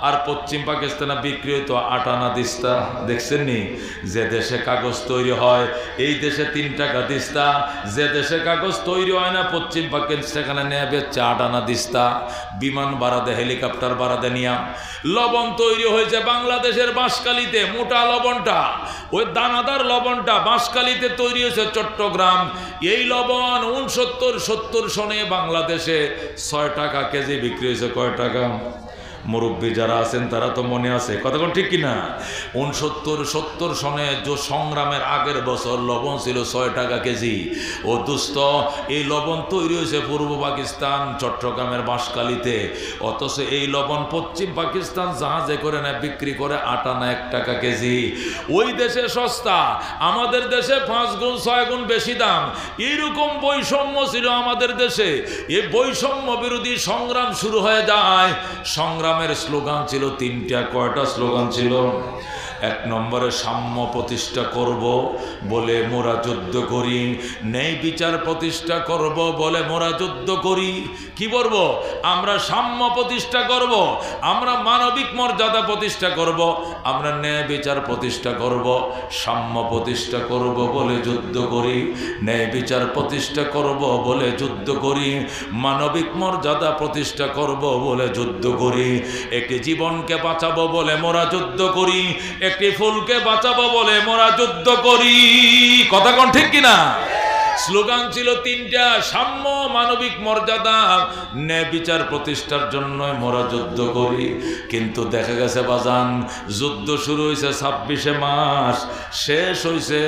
আর পশ্চিম পাকিস্তানে বিক্রি হইতো 8 আনা দিস্তা। দেখছেন নি? যে দেশে কাগজ তৈরি হয় এই দেশে 3 টাকা দিস্তা, যে দেশে কাগজ তৈরি হয় না পশ্চিম পাকিস্তান সেখানে নেয়া বেচছে 8 আনা দিস্তা। বিমান ভাড়া দেয়, হেলিকপ্টার ভাড়া দেয় নিয়া। লবণ তৈরি হয়েছে বাংলাদেশের বাঁশখালীতে, মোটা লবণটা, ওই দানাদার লবণটা বাঁশখালীতে তৈরি হয়েছে চট্টগ্রাম। এই লবণ 69-70 সনে বাংলাদেশে 6 টাকা কেজি বিক্রি হয়েছে। কয় টাকা? মুরব্বী যারা আছেন তারা তো মনে আছে, কথা কোন ঠিক কিনা? 69-70 সনে যে সংগ্রামের আগের বছর লবণ ছিল 6 টাকা কেজি। ও দুস্থ, এই লবণ তৈরি হয়েছে পূর্ব পাকিস্তান চট্টগ্রামের বাঁশখালীতে, অথচ এই লবণ পশ্চিম পাকিস্তান জাহাজে করে নেয়, বিক্রি করে 8 আনা 1 টাকা কেজি। ওই দেশে সস্তা, আমাদের দেশে 5 গুণ 6 গুণ বেশি দাম। এইরকম বৈষম্য ছিল আমাদের দেশে। এই বৈষম্য বিরোধী সংগ্রাম শুরু হয়ে যায়। সংগ্রামের স্লোগান ছিল 3টা। কয়টা স্লোগান ছিল? 1 নম্বরে সাম্য প্রতিষ্ঠা করব বলে মোরা যুদ্ধ করি, ন্যায় বিচার প্রতিষ্ঠা করব বলে মোরা যুদ্ধ করি। কি বলব? আমরা সাম্য প্রতিষ্ঠা করব, আমরা মানবিক মর্যাদা প্রতিষ্ঠা করব, আমরা ন্যায় বিচার প্রতিষ্ঠা করব। সাম্য প্রতিষ্ঠা করব বলে যুদ্ধ করি, ন্যায় বিচার প্রতিষ্ঠা করব বলে যুদ্ধ করি, মানবিক মর্যাদা প্রতিষ্ঠা করব বলে যুদ্ধ করি। একটি জীবনকে বাঁচাবো বলে মোরা যুদ্ধ করি, একটি ফুলকে বাঁচাবো বলে মোরা যুদ্ধ করি। কথা কোন ঠিক কিনা? স্লোগান ছিল 3টা, সাম্য, মানবিক মর্যাদা, ন্যায় বিচার প্রতিষ্ঠার জন্য মোরা যুদ্ধ করি। কিন্তু দেখা গেছে বাজান, যুদ্ধ শুরু হয়েছে 26 মাস, শেষ হয়েছে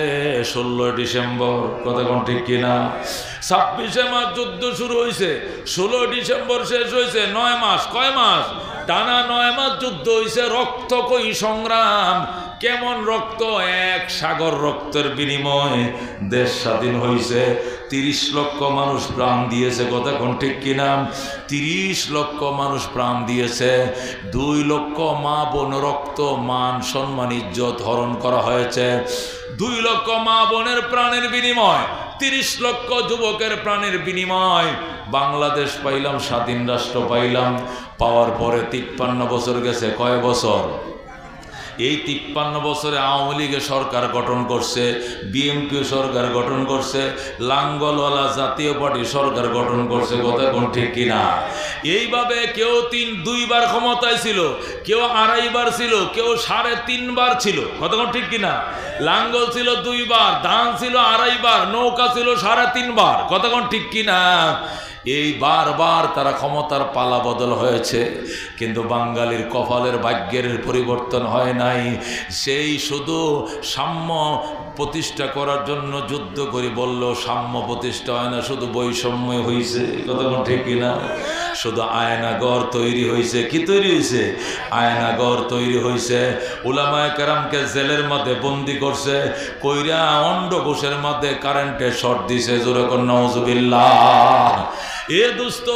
16 ডিসেম্বর। কথা কোন ঠিক কিনা? 26 মাস যুদ্ধ শুরু হয়েছে, 16 ডিসেম্বর শেষ হয়েছে। 9 মাস। কয় মাস? টানা 9 মাস যুদ্ধ হয়েছে। রক্তকয়ী সংগ্রাম। কেমন রক্ত? 1 সাগর রক্তের বিনিময়ে দেশ স্বাধীন হয়েছে। 30 লক্ষ মানুষ প্রাণ দিয়েছে। কথা কোন ঠিক কিনা? 30 লক্ষ মানুষ প্রাণ দিয়েছে। 2 লক্ষ মা বোন রক্ত, মান, সম্মান, ইজ্জত হরণ করা হয়েছে। 2 লক্ষ মা বোনের প্রাণের বিনিময়, 30 লক্ষ যুবকের প্রাণের বিনিময় বাংলাদেশ পাইলাম, স্বাধীন রাষ্ট্র পাইলাম। পাওয়ার পরে 53 বছর গেছে। কয় বছর? এই 53 বছরে আওয়ামী লীগে সরকার গঠন করছে, বিএনপি সরকার গঠন করছে, লাঙ্গলওয়ালা জাতীয় পার্টি সরকার গঠন করছে। কথা কোন ঠিক কিনা? এইভাবে কেউ 2 বার ক্ষমতায় ছিল, কেউ 2.5 বার ছিল, কেউ 3.5 বার ছিল। কথা কোন ঠিক কিনা? লাঙ্গল ছিল 2 বার, ধান ছিল 2.5 বার, নৌকা ছিল 3.5 বার। কথা কোন ঠিক কিনা? এই বারবার তারা ক্ষমতার পালা বদল হয়েছে, কিন্তু বাঙালির কপালের ভাগ্যের পরিবর্তন হয় নাই। সেই শুধু সাম্য প্রতিষ্ঠা করার জন্য যুদ্ধ করে বলল, সাম্য প্রতিষ্ঠা হয় না, শুধু বৈষম্য হয়েছে। কথা ঠিক কিনা? শুধু আয়নাগর তৈরি হয়েছে। কি তৈরি হয়েছে? আয়নাগর তৈরি হয়েছে। উলামায়ে কেরামকে জেলের মধ্যে বন্দি করছে, কইরা অন্ডকোষের মধ্যে কারেন্টের শর্ট দিছে। জোরে কোন নাউজুবিল্লাহ। এ দোস্ত,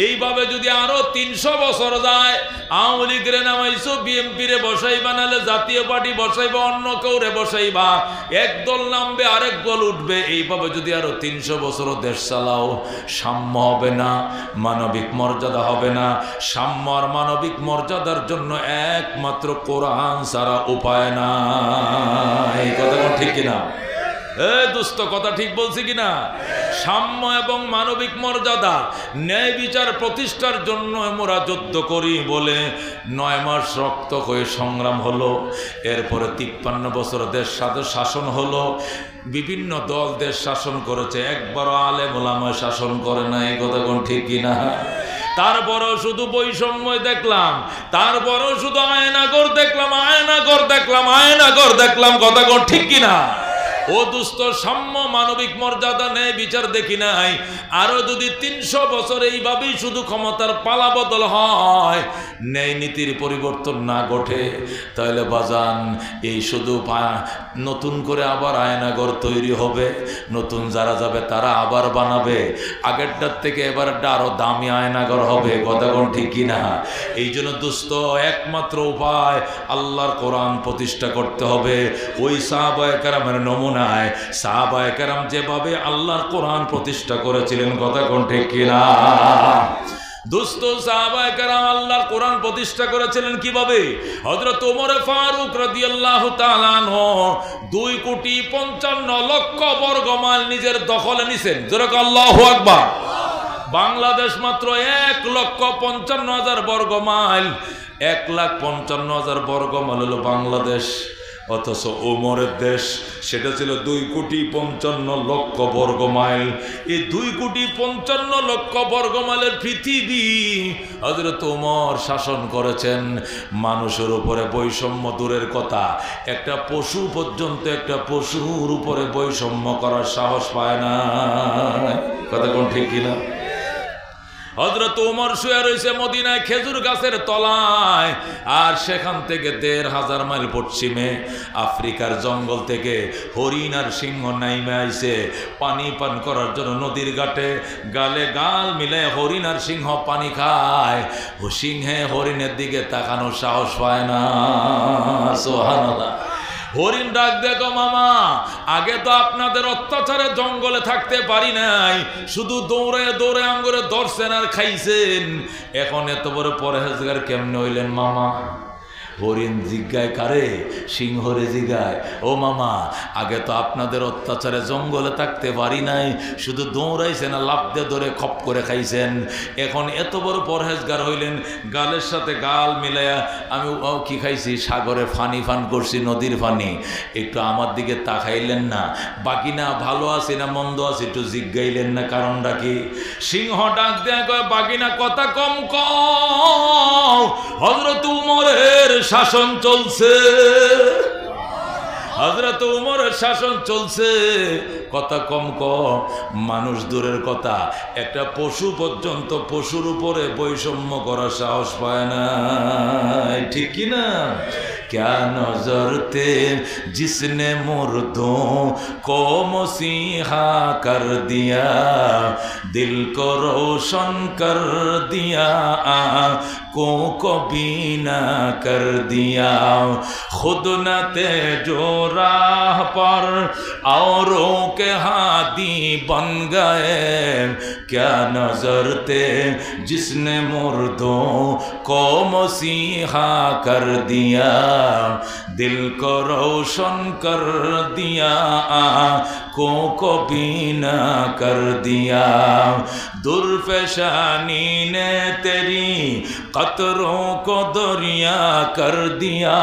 এইভাবে যদি আরো 300 বছর যায়, আওয়ামী লীগের নামাইছো, বিএনপি রে বসাইবা, নাহলে জাতীয় পার্টি বসাইবা, অন্য কেউ রে বসাইবা, এক দল নামবে আরেক দল উঠবে। এইভাবে যদি আরো 300 বছর দেশ চালাও, সাম্য হবে না, মানবিক মর্যাদা হবে না। সাম্য আর মানবিক মর্যাদার জন্য একমাত্র কোরআন ছাড়া উপায় নাই। কথা ঠিক কিনা? দোস্ত, কথা ঠিক বলছি কিনা? সাম্য এবং মানবিক মর্যাদা, ন্যায় বিচার প্রতিষ্ঠার জন্য মোরা যুদ্ধ করি বলে 9 মাস রক্ত হয়ে সংগ্রাম হলো। এরপরে 53 বছর দেশ শাসন হলো। বিভিন্ন দল দেশ শাসন করেছে, একবারও আলেম ওলামা শাসন করে না। এই কথা কোন ঠিক কিনা? তারপরেও শুধু বৈষম্য দেখলাম, তারপরেও শুধু আয়নাগর দেখলাম, আয়নাগর দেখলাম, আয়নাগর দেখলাম। কথা কোন ঠিক কিনা? ও দুস্থ, সাম্য, মানবিক মর্যাদা, ন্যায় বিচার দেখি নাই। আরো যদি 300 বছর এইভাবেই শুধু ক্ষমতার পালা বদল হয়, ন্যায় নীতির পরিবর্তন না ঘটে, তাহলে বাজান এই শুধু নতুন করে আবার আয়নাগর তৈরি হবে। নতুন যারা যাবে তারা আবার বানাবে, আগেরটার থেকে এবারটা আরো দামি আয়নাগর হবে। কথা কোন ঠিক কিনা? এই জন্য দুস্থ, একমাত্র উপায় আল্লাহর কোরআন প্রতিষ্ঠা করতে হবে। ওই সাহাবায়ে কেরামের নমুনা, সাহাবায়ে কেরাম যেভাবে আল্লাহর কোরআন প্রতিষ্ঠা করেছিলেন। কথা কোন ঠিক কিনা? দোস্ত, সাহাবায়ে কেরাম আল্লাহর কোরআন প্রতিষ্ঠা করেছিলেন কিভাবে? হযরত ওমর ফারুক রাদিয়াল্লাহু তাআলা আনহু 2,55,00,000 বর্গ মাইল নিজের দখলে নিছেন। জোরে আল্লাহু আকবার। বাংলাদেশ মাত্র 1,55,000 বর্গ মাইল। 1,55,000 বর্গ মাইল হলো বাংলাদেশ। অথচ ওমরের দেশ সেটা ছিল 2,55,00,000 বর্গ মাইল। এই 2,55,00,000 বর্গ মাইলের পৃথিবী হযরত ওমর শাসন করেছেন। মানুষের উপরে বৈষম্য দূরের কথা, একটা পশু পর্যন্ত একটা পশুর উপরে বৈষম্য করার সাহস পায় না। কথা কোন ঠিক কিনা? হযরত ওমর শুয়ে রয়েছে মদিনায় খেজুর গাছের তলায়, আর সেখান থেকে 1,500 মাইল পশ্চিমে আফ্রিকার জঙ্গল থেকে হরিণ আর সিংহ নাইমে আইছে পানি পান করার জন্য নদীর ঘাটে। গালে গাল মিলে হরিণ আর সিংহ পানি খায়, ও সিংহে হরিণের দিকে তাকানোর সাহস পায় না। সুবহানাল্লাহ। হরিণ ডাক দেখো মামা, আগে তো আপনাদের অত্যাচারে জঙ্গলে থাকতে পারি নাই, শুধু দৌড়ে দৌড়ে আঙ্গুরে ধরছেন আর খাইছেন, এখন এত বড় পরহেজগার কেমনে হইলেন মামা? হরিণ জিজ্ঞায় কারে? সিংহরে জিজ্ঞায়, ও মামা আগে তো আপনাদের অত্যাচারে জঙ্গলে থাকতে পারি নাই, শুধু দৌড়াইছেন আর লাফ দিয়ে ধরে খপ করে খাইছেন, এখন এত বড় পরহেজগার হইলেন। গালের সাথে গাল মিলাইয়া, আমি কি খাইছি? সাগরে ফানি ফান করছি, নদীর ফানি। একটু আমার দিকে তাকাইলেন না? বাকি না ভালো আছি না মন্দ আছি একটু জিজ্ঞাইলেন না? কারণটা কি? সিংহ ডাক দেয়া কয়, বাকি না কথা কম কম, হযরত উমরের শাসন চলছে, হযরত উমরের শাসন চলছে, কথা কম কম। মানুষ দূরের কথা, একটা পশু পর্যন্ত পশুর উপরে বৈষম্য করার সাহস পায় না। ঠিক কি না? क्या नजर थे जिसने मुर्दों को मसीहा कर दिया, दिल को रोशन कर दिया, आँखों को बीना कर दिया, खुद न थे जो राह पर औरों के हादी बन गए, क्या नजर थे जिसने मुर्दों को मसीहा कर दिया, दिल को रोशन कर दिया, आँखों को बीना कर दिया, दुर्फेशानी ने तेरी कतरों को दरिया कर दिया,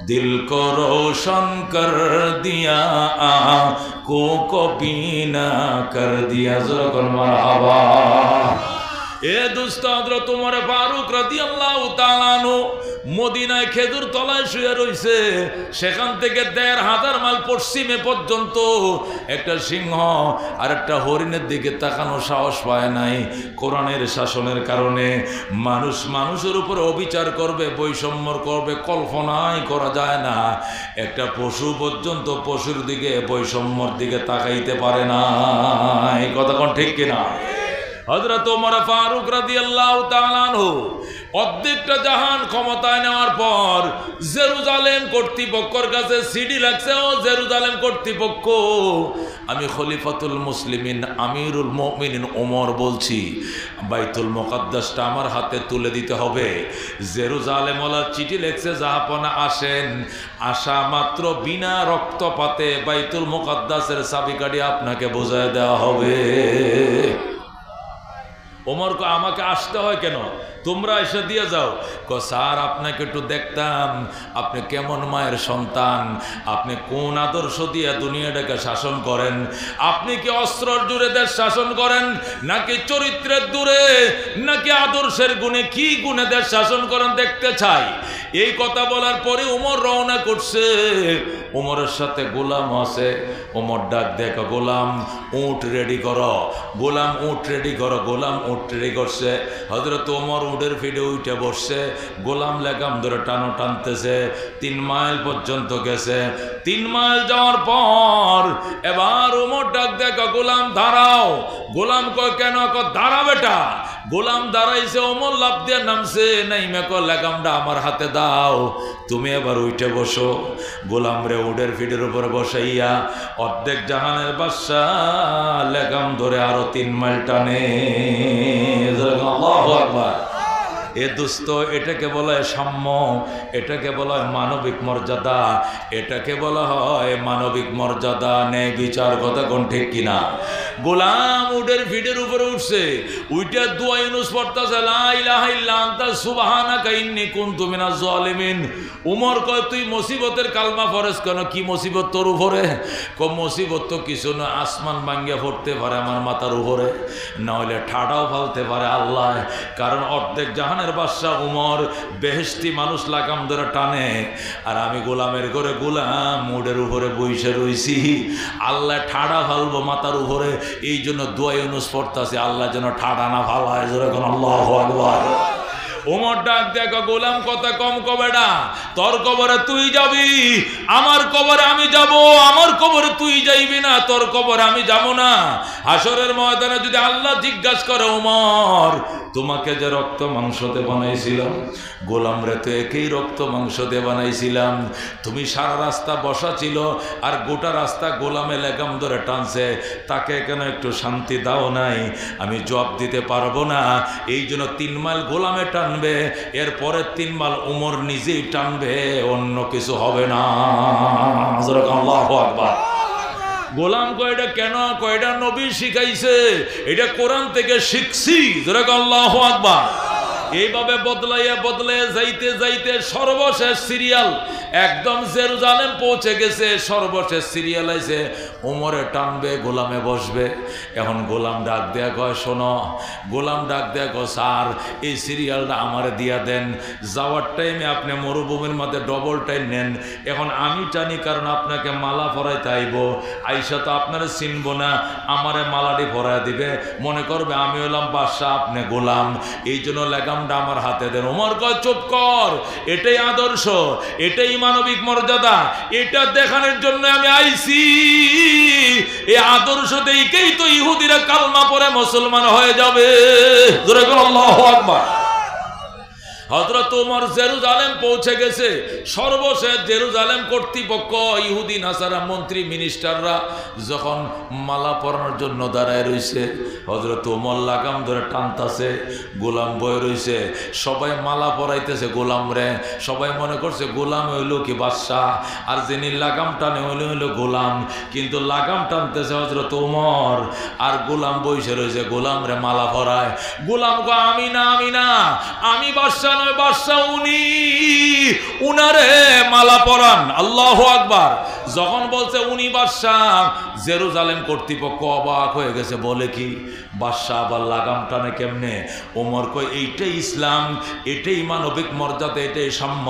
दिल को रोशन कर दिया, आँखों को बीना कर दिया। ज़रा मरहबा। এ দুষ্ট হযরত ওমর ফারুক রাদিয়াল্লাহু তাআলা আনহু মদিনায় খেজুর তলায় শুয়ে রয়েছে। সেখান থেকে 1,500 মাইল পশ্চিমে পর্যন্ত একটা সিংহ আর একটা হরিণের দিকে তাকানো সাহস পায় নাই। কোরআনের শাসনের কারণে মানুষ মানুষের উপরে অবিচার করবে, বৈষম্য করবে, কল্পনাই করা যায় না। একটা পশু পর্যন্ত পশুর দিকে বৈষম্যর দিকে তাকাইতে পারে না। এই কথা কোন ঠিক কিনা? হযরত ওমর ফারুক রাদিয়াল্লাহু তাআলা আনহু অর্ধেকটা জাহান ক্ষমতায় নেওয়ার পর জেরুজালেম কর্তৃপক্ষের কাছে সিডি লাগছে, ও জেরুজালেম কর্তৃপক্ষ, আমি খলিফাতুল মুসলিমিন আমিরুল মুমিনিন ওমর বলছি, বাইতুল মুকাদ্দাসটা আমার হাতে তুলে দিতে হবে। জেরুজালেম ওয়ালা চিঠি লিখছে, জাহাপনা আসেন, আসা মাত্র বিনা রক্তপাতে বাইতুল মুকাদ্দাসের চাবিকাঠি আপনাকে বোঝায় দেওয়া হবে। ওমর কো আমাকে আসতে হয় কেন? তোমরা এসে দিয়ে যাও। কো স্যার আপনাকে একটু দেখতাম, আপনি কেমন মায়ের সন্তান, আপনি কোন আদর্শ দিয়ে দুনিয়াটাকে শাসন করেন, আপনি কি অস্ত্রের জোরে দেশ শাসন করেন, নাকি চরিত্রের দূরে, নাকি আদর্শের গুণে, কি গুণে দেশ শাসন করেন দেখতে চাই। এই কথা বলার পরে ওমর রওনা করছে। ওমরের সাথে গোলাম আছে। ওমর ডাক দেখো, গোলাম উট রেডি করো, গোলাম উট রেডি করো। গোলাম উট রেডি করছে। হযরত ওমর উটের ফিডে উঠে বসছে, গোলাম লেগাম ধরে টানো টানতেছে। 3 মাইল পর্যন্ত গেছে। 3 মাইল যাওয়ার পর এবার ওমর ডাক দেখো, গোলাম দাঁড়াও। গোলাম কয় কেন? দাঁড়া বেটা। গোলাম দাঁড়াইছে। ওমর লাফ দিয়ে নামছে, নাইমে কয় লেগামটা আমার হাতে দাও, তুমি এবার উঠে বসো। গোলাম রে উটের ফিডের উপরে বসাইয়া অর্ধেক জাহানের বাদশাহ লেগাম ধরে আরো 3 মাইল টানে। আল্লাহু আকবার। এ দোস্ত, এটাকে বলা হয় সাম্য, এটাকে বলা হয় মানবিক মর্যাদা, এটাকে বলা হয় মানবিক মর্যাদা, ন্যায় বিচার। কথা কোন ঠিক কিনা? গোলাম উটের ফিটের উপরে উঠছে, উইটা দোয়া ইউনুস পড়তাছে লা ইলাহা ইল্লা আনতা সুবহানাকা ইন্নী কুনতু মিনাজ জালিমিন। উমর কয় তুই মুসিবতের কালমা পড়েছ কেন? কি মুসিবত তোর উপরে? কম মুসিবত তো কিছু না, আসমান ভাঙ্গিয়া পড়তে পারে আমার মাথার উপরে, না হলে ঠাডাও ফালতে পারে আল্লাহ। কারণ অর্ধেক জাহানের বাদশা উমর, বেহেশতি মানুষ লাগাম ধরে টানে, আর আমি গোলামের ঘরে গোলাম উটের উপরে বইসে রইছি, আল্লাহ ঠাডা ফালবো মাথার উপরে। এই জন্য দোয়া ইউনুস পড়তাছে আল্লাহ যেন ঠাডা না ফালায়। যেরকম আল্লাহু আকবার। ওমর ডাক দেখো গোলাম কথা কম কবেডা, তোর কবরে তুই যাবি, আমার কবরে আমি যাব, আমার কবরে তুই যাইবি না, তোর কবরে আমি যাব না। হাসরের ময়দানে যদি আল্লাহ জিজ্ঞাসা করে ওমর তোমাকে যে রক্ত মাংসতে বানাইছিলাম, গোলাম রে তো একই রক্ত মাংসতে বানাইছিলাম, তুমি সারা রাস্তা বসা ছিল আর গোটা রাস্তা গোলামে লেগাম ধরে টানছে, তাকে কেন একটু শান্তি দাও নাই? আমি জবাব দিতে পারবো না। এই জন্য 3 মাইল গোলামে টানবে, এরপরে 3 মাইল উমর নিজেই টানবে, অন্য কিছু হবে না। আল্লাহু আকবার। গোলাম কয়টা কেন? কয়টা নবী শিখাইছে, এটা কোরআন থেকে শিখছি। আল্লাহু আকবার। এইভাবে বদলাইয়া বদলাইয়া যাইতে যাইতে সর্বশেষ সিরিয়াল একদম জেরুজালেম পৌঁছে গেছে। সর্বশেষ সিরিয়াল আইছে, উমরে টানবে, গোলামে বসবে। এখন গোলাম ডাক দেয়া কয় শোনো, গোলাম ডাক দেয়া কয় স্যার এই সিরিয়ালটা আমারে দিয়া দেন, যাওয়ার টাইমে আপনি মরুভূমির মধ্যে ডবল টাইম নেন। এখন আমি টানি কারণ আপনাকে মালা পরাইতে আইব, আইসা তো আপনারা চিনব না, আমারে মালাটি পরাই দিবে, মনে করবে আমি হলাম বাদশাহ আপনি গোলাম, এই জন্য লেগামটা আমার হাতে দেন। ওমর কয় চুপ কর, এটাই আদর্শ, এটাই মানবিক মর্যাদা, এটা দেখানোর জন্য আমি আইছি। এই আদর্শ দেখেই তো ইহুদিরা কালমা পড়ে মুসলমান হয়ে যাবে। জোরে বলো আল্লাহু আকবার। হযরত ওমর জেরুজালেম পৌঁছে গেছে। সর্বশেষ জেরুজালেম কর্তৃপক্ষ, ইহুদি নাসারা মন্ত্রী মিনিস্টাররা যখন মালা পরানোর জন্য দাঁড়ায় রইছে, হযরত ওমর লাগাম ধরে টানতাছে, গোলাম বয়ে রইছে, সবাই মালা পরাইতেছে গোলাম রে। সবাই মনে করছে গোলাম হইল কি বাদশাহ, আর যিনি লাগাম টানে হইল গোলাম, কিন্তু লাগাম টানতেছে হযরত ওমর, আর গোলাম বইসে রয়েছে, গোলাম রে মালা পরায়। গোলাম গো আমি না, আমি না, আমি বাদশাহ নয়, বাদশাহ উনি, উনারে মালা পরান। আল্লাহু আকবার। যখন বলছে উনি বাদশাহ, জেরুজালেম কর্তৃপক্ষ অবাক হয়ে গেছে, বলে কি বাদশাহ আবার লাগাম টানে কেমনে? ওমর কয় এইটাই ইসলাম, এটাই মানবিক মর্যাদা, এটাই সাম্য।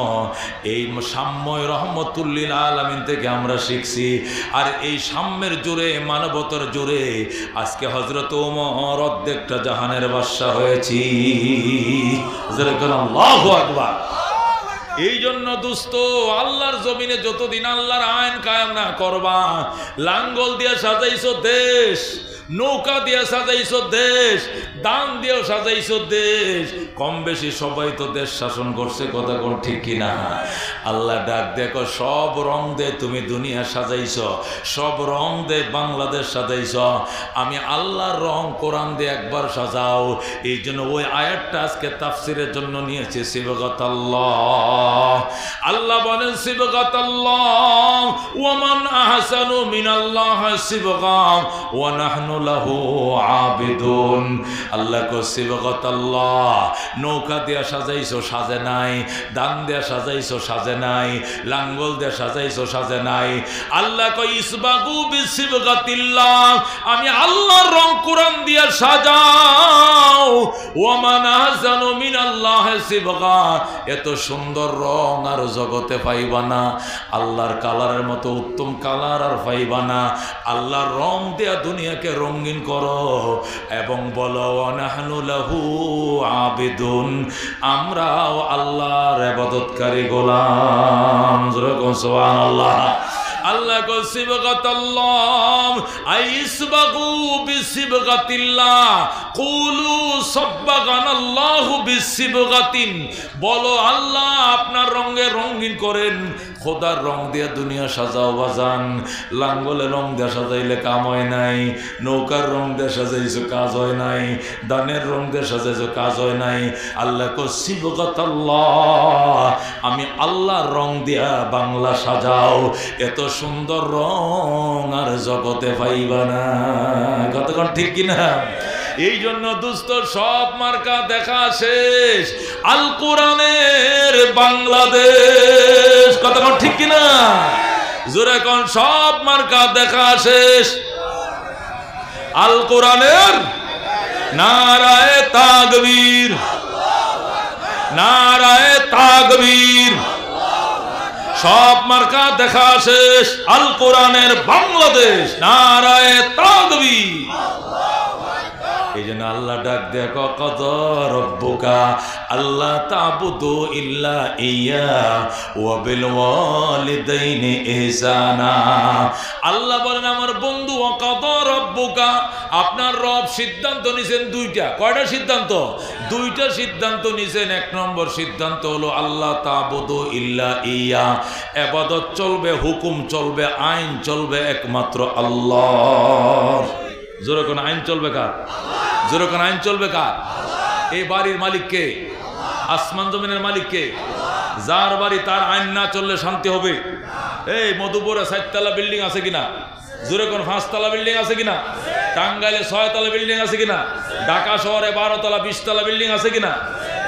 এই সাম্যই রহমতুল্লিল আলামিন থেকে আমরা শিখছি, আর এই সাম্যের জোরে, মানবতার জোরে আজকে হযরত ওমর অর্ধেকটা জাহানের বাদশাহ হয়েছি। আল্লাহু আকবার। এই জন্য দোস্ত, আল্লাহর জমিনে যতদিন আল্লাহর আইন কায়েম না করবা, লাঙ্গল দিয়ে সাজাইছো দেশ, নৌকা দিয়ে সাজাইছো দেশ, দান দিয়ে সাজাইছো দেশ, কম বেশি সবাই তো দেশ শাসন করছে, কথা কোন ঠিক কিনা? আল্লাহ ডাক দেখো সব রং দে তুমি দুনিয়া সাজাইছ, সব রং দে বাংলাদেশ সাজাইছ, আমি আল্লাহর রং কোরআন দিয়ে একবার সাজাও। এই জন্য ওই আয়াতটা আজকে তাফসিরের জন্য নিয়েছে, সিবগাতাল্লাহ। আল্লাহ বলেন সিবগাতাল্লাহ, ওয়ামান আহসানু মিনাল্লাহি সিবগাম ওয়া নাহনু লাহু আবিদুন। আল্লাহ কো সিবগাতাল্লাহ, নৌকা দিয়া সাজাইছো সাজে নাই, দান দিয়া সাজাইছো সাজে নাই, লাঙ্গল দিয়া সাজাইছো সাজে নাই। আল্লাহ কো ইসবাগু বিসিবগাতিল্লাহ, আমি আল্লাহর রং কোরআন দিয়া সাজাও। ওয়ামান আহসানু মিনাল্লাহি সিবগা, এত সুন্দর রং আর জগতে পাইবা না, আল্লাহর কালারের মতো উত্তম কালার আর পাইবা না। আল্লাহর রং দিয়া দুনিয়াকে রঙিন করো এবং বলো নাহনু লাহু আবিদুন, আমরাও আল্লাহর ইবাদতকারী গোলাম। সুবহানাল্লাহ। আল্লাহ কো সিবগাতাল্লাহ আইসবাগু বিসিবগাতিল্লাহ, কুলু সাব্বাগানাল্লাহু বিসিবগাতিন, বলো আল্লাহ আপনার রঙে রঙিন করেন, খোদার রং দিয়ে দুনিয়া সাজাও বাজান, লাঙ্গলে রং দিয়ে সাজাইলে কাম হয় নাই, নৌকার রং দিয়ে সাজাইছো কাজ হয় নাই, দানের রং দিয়ে সাজাইছো কাজ হয় নাই। আল্লাহ কো সিবগাতাল্লাহ, আমি আল্লাহর রং দিয়া বাংলা সাজাও, এত সুন্দর রং আর জগতে পাইবা না। কতক্ষণ ঠিক কিনা? এই জন্য দুস্থ সব মার্কা দেখা শেষ, আল কোরআনের বাংলাদেশ। কতক্ষণ ঠিক কিনা? জোরে কোন, সব মার্কা দেখা শেষ, আল কোরআনের নারায়ে তাকবীর, নারায়ে তাকবীর। সব মার্কা দেখা শেষ, আল কোরআনের বাংলাদেশ, নারায়ে তাকবীর। এই জন্য আল্লাহ ডাক দেখো, কদ রব্বুকা আল্লাহ তা'বুদু ইল্লা ইয়া ওয়া বিল ওয়ালিদাইনি ইহসানা। আল্লাহ বলেন আমার বন্ধু, কদ রব্বুকা, আপনার রব সিদ্ধান্ত নিছেন দুইটা। কয়টা সিদ্ধান্ত? দুইটা সিদ্ধান্ত নিছেন। এক নম্বর সিদ্ধান্ত হলো আল্লাহ তা'বুদু ইল্লা ইয়া, ইবাদত চলবে, হুকুম চলবে, আইন চলবে একমাত্র আল্লাহর। জোরে কোন আইন চলবে কার? জোরে কোন আইন চলবে কার? এই বাড়ির মালিক কে? আসমান জমিনের মালিক কে? যার বাড়ি তার আইন না চললে শান্তি হবে? এই মধুপুরে 4 তলা বিল্ডিং আছে কিনা? জোরে কোন 5 তলা বিল্ডিং আছে কিনা? টাঙ্গাইলে 6 তলা বিল্ডিং আছে কিনা? ঢাকা শহরে 12 তলা 20 তলা বিল্ডিং আছে কিনা?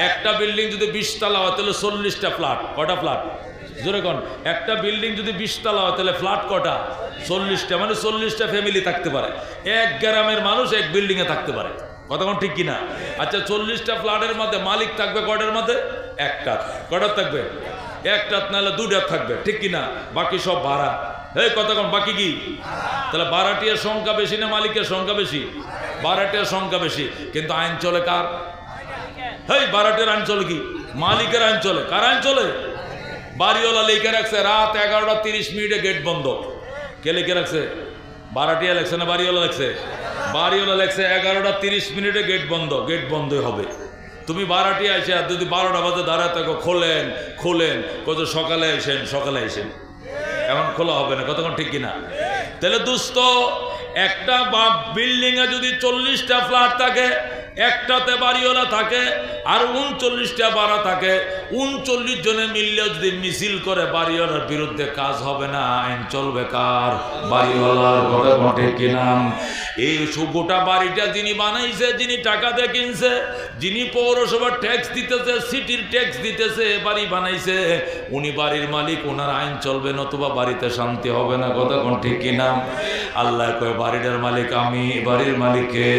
একটা বিল্ডিং যদি 20 তলা হয় তাহলে 40টা ফ্ল্যাট। কটা ফ্ল্যাট? জোরে কোন। একটা বিল্ডিং যদি 20 তলা হয় তাহলে ফ্ল্যাট কটা? 40টা। মানে 40টা ফ্যামিলি থাকতে পারে। এক গ্রামের মানুষ এক বিল্ডিং এ থাকতে পারে। কতক্ষণ ঠিক কিনা? আচ্ছা, 40টা ফ্ল্যাটের মধ্যে মালিক থাকবে কয়টার মধ্যে? একটা। কয়টার থাকবে? একটা, নাহলে 2টা থাকবে, ঠিক কিনা? বাকি সব ভাড়া। এই কতক্ষণ বাকি কি? তাহলে ভাড়াটিয়ার সংখ্যা বেশি না মালিকের সংখ্যা বেশি? ভাড়াটিয়ার সংখ্যা বেশি। কিন্তু আইন চলে কার? এই ভাড়াটিয়ার আইন চলে কি? মালিকের আইন চলে। কার আইন চলে? বাড়িওয়ালা লিখে রাখছে রাত 11:30 গেট বন্ধ। কে লিখে রাখছে? ভাড়াটিয়া লেখছে না বাড়িওয়ালা লেখছে? বাড়িওয়ালা লেখছে 11:30 গেট বন্ধ। গেট বন্ধই হবে। তুমি ভাড়াটিয়া এসে যদি 12টা বাজে দাঁড়ায় থাকো, খোলেন খোলেন, কত সকালে এসেন সকালে এসেন, এখন খোলা হবে না। কতক্ষণ ঠিক কিনা? তাহলে দুস্থ, একটা বিল্ডিং এ যদি 40টা ফ্ল্যাট থাকে, একটাতে বাড়িওয়ালা থাকে আর 39টা ভাড়া থাকে, 39 জনে মিললে যদি মিছিল করে বাড়িওয়ালার বিরুদ্ধে, কাজ হবে না। আইন চলবে কার? বাড়িওয়ালার। কথা ঘটে কিনা? এই গোটা বাড়িটা যিনি বানাইছে, যিনি টাকা দিয়ে কিনছে, যিনি পৌরসভার ট্যাক্স দিতেছে, সিটির ট্যাক্স দিতেছে, বাড়ি বানাইছে, উনি বাড়ির মালিক, ওনার আইন চলবে, নতুবা বাড়িতে শান্তি হবে না। কথা ঠিক কিনা? আল্লাহ কয় বাড়িটার মালিক আমি, বাড়ির মালিককে,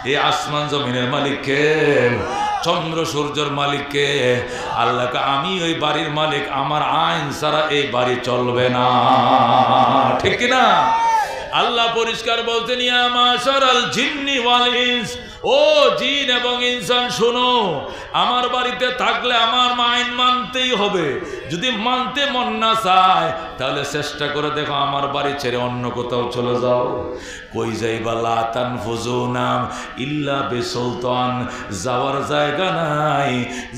এই আসমান জমিনের মালিককে, চন্দ্র সূর্যের মালিককে। আল্লাহকে আমি ওই বাড়ির মালিক, আমার আইন ছাড়া এই বাড়ি চলবে না। ঠিক কিনা? আল্লাহ পরিষ্কার বলতেন, ইয়া মাশারাল জিন্নি ওয়াল ইনস, ও জিন এবং ইনসান শোনো, আমার বাড়িতে থাকলে আমার আইন মানতেই হবে। যদি মানতে মন না চায় তাহলে চেষ্টা করে দেখো আমার বাড়ি ছেড়ে অন্য কোথাও চলে যাও। কই যাইবা? লা তানফুজুনা ইল্লা বিসুলতান, যাওয়ার জায়গা নাই,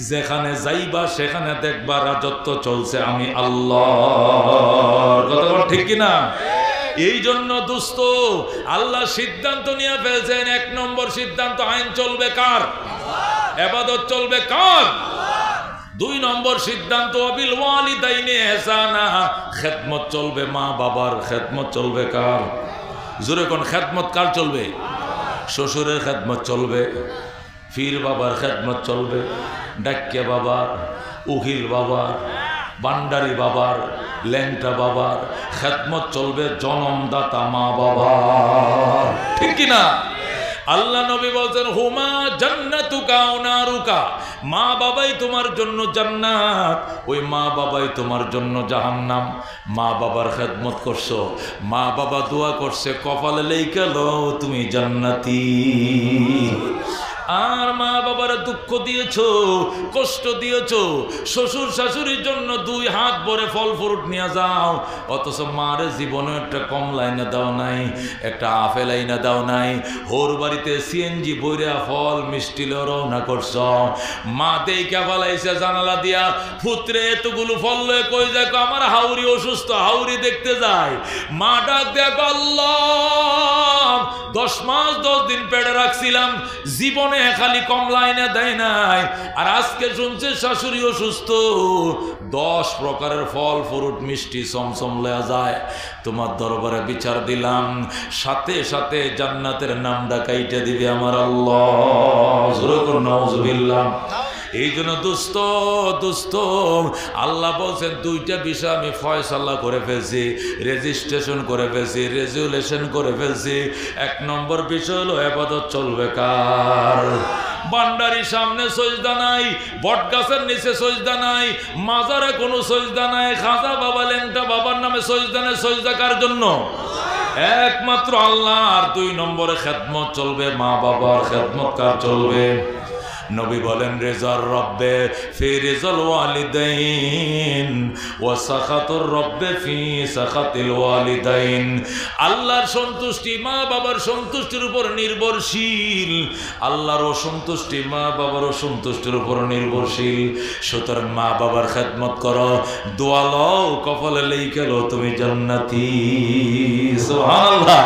যেখানে যাইবা সেখানে দেখবা রাজত্ব চলছে আমি আল্লাহর। কথা ঠিক কিনা? এই জন্য দুস্থ, আল্লাহ সিদ্ধান্ত নিয়ে ফেলছেন। 1 নম্বর সিদ্ধান্ত, আইন চলবে কার? ইবাদত চলবে কার? 2 নম্বর সিদ্ধান্ত, বিল ওয়ালিদাইনি ইহসানা, খেদমত চলবে, মা বাবার খেদমত চলবে কার? জোরে কোন, খেদমত কার চলবে? শ্বশুরের খেদমত চলবে, পীর বাবার খেদমত চলবে, ডাক্কিয়া বাবার, উকিল বাবার, বান্ডারি বাবার, ল্যাংটা বাবার খেদমত চলবে, জনমদাতা মা বাবার। ঠিক কিনা? আল্লাহ নবী বলছেন, হুমা জান্নাতুকা ওয়া নারুকা, মা বাবাই তোমার জন্য জান্নাত, ওই মা বাবাই তোমার জন্য জাহান্নাম। মা বাবার খেদমত করছো, মা বাবা দোয়া করছে, কপালে লেখা লো তুমি জান্নাতি। আর মা বাবার দুঃখ দিয়েছো, কষ্ট দিয়েছো, শ্বশুর শাশুড়ির জন্য 2 হাত ভরে ফল ফ্রুট নিয়ে যাও, অথচ মারে জীবনে একটা কমলা এনে দাও নাই, একটা আপেল এনে দাও নাই। হোর বাড়িতে সিএনজি বইরা ফল মিষ্টি রওনা করছ, মা দেইকা ফলাইছে জানালা দিয়া, পুত্রে এতগুলো ফল লয়ে কই যায়, আমার হাউরি অসুস্থ, হাউরি দেখতে যায়। মা ডাক দেখ, আল্লাহ 10 মাস 10 দিন পেটে রাখছিলাম, জীবনে খালি কমলা এনে দেয় নাই, আর আজকে শুনছে শাশুড়ি অসুস্থ, 10 প্রকারের ফল ফ্রুট মিষ্টি সমসম লয়া যায়। তোমার দরবারে বিচার দিলাম, সাথে সাথে জান্নাতের নামটা কাইটা দিবে আমার আল্লাহ। নাউজুবিল্লাহ। এই জন্য দোস্ত আল্লাহ বলছেন 2টা বিষয় আমি ফয়সালা করে ফেলছি, রেজিস্ট্রেশন করে ফেলছি, রেজুলেশন করে ফেলছি। 1 নম্বর বিষয় হলো ইবাদত চলবে কার? বান্ডারির সামনে সজদা নাই, বট গাছের নিচে সজদা নাই, মাজারে কোনো সজদা নাই, খাজা বাবা লেংটা বাবার নামে সজদা নেই। সজদা কার জন্য? একমাত্র আল্লাহ। আর 2 নম্বরে খেদমত চলবে, মা বাবার খেদমত কার চলবে? নবী বলেন, রেজার রব্বে ফি রিজাল ওয়ালিদাইন ওয়া সাখাতুর রব্বে ফি সাখাতিল ওয়ালিদাইন। আল্লাহর সন্তুষ্টি মা বাবার সন্তুষ্টির উপর নির্ভরশীল, আল্লাহর অসন্তুষ্টি মা বাবার অসন্তুষ্টির উপর নির্ভরশীল। সুতরাং মা বাবার খেদমত করো, দোয়া লও, কপালে লেখা লো তুমি জান্নাতি। সুবহানাল্লাহ।